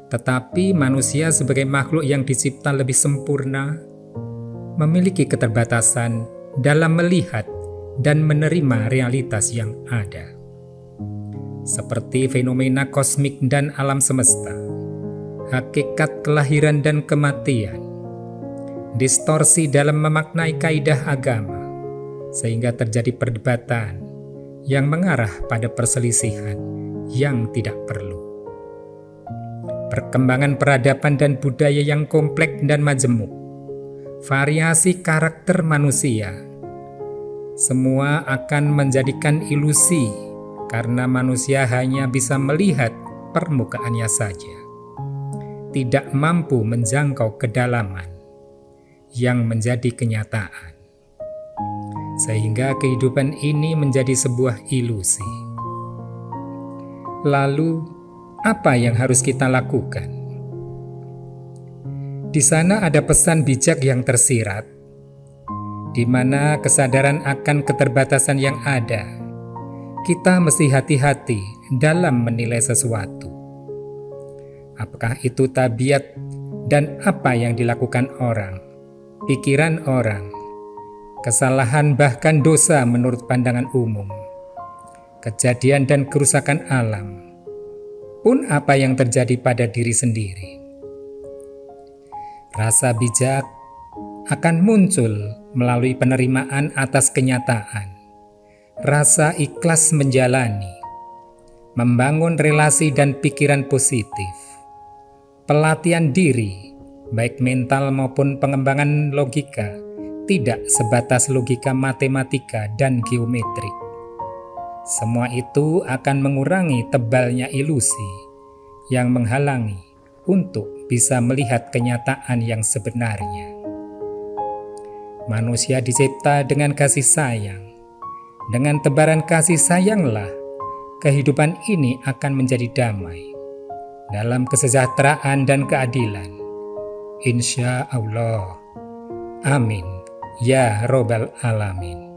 Tetapi manusia sebagai makhluk yang dicipta lebih sempurna memiliki keterbatasan dalam melihat dan menerima realitas yang ada. Seperti fenomena kosmik dan alam semesta, hakikat kelahiran dan kematian, distorsi dalam memaknai kaidah agama, sehingga terjadi perdebatan yang mengarah pada perselisihan yang tidak perlu. Perkembangan peradaban dan budaya yang kompleks dan majemuk, variasi karakter manusia, semua akan menjadikan ilusi karena manusia hanya bisa melihat permukaannya saja, tidak mampu menjangkau kedalaman yang menjadi kenyataan. Sehingga kehidupan ini menjadi sebuah ilusi. Lalu, apa yang harus kita lakukan? Di sana ada pesan bijak yang tersirat, di mana kesadaran akan keterbatasan yang ada. Kita mesti hati-hati dalam menilai sesuatu. Apakah itu tabiat dan apa yang dilakukan orang, pikiran orang, kesalahan bahkan dosa menurut pandangan umum, kejadian dan kerusakan alam, pun apa yang terjadi pada diri sendiri. Rasa bijak akan muncul melalui penerimaan atas kenyataan, rasa ikhlas menjalani, membangun relasi dan pikiran positif, pelatihan diri, baik mental maupun pengembangan logika, tidak sebatas logika matematika dan geometrik. Semua itu akan mengurangi tebalnya ilusi yang menghalangi untuk bisa melihat kenyataan yang sebenarnya. Manusia dicipta dengan kasih sayang. Dengan tebaran kasih sayanglah kehidupan ini akan menjadi damai dalam kesejahteraan dan keadilan. Insya Allah. Amin. Ya Robbal Alamin.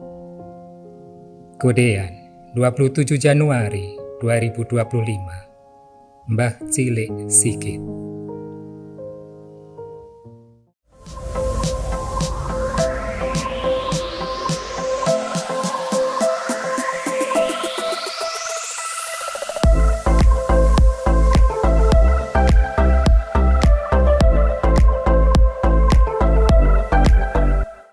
Kodean 27 Januari 2025. Mbah Cilik Sigit.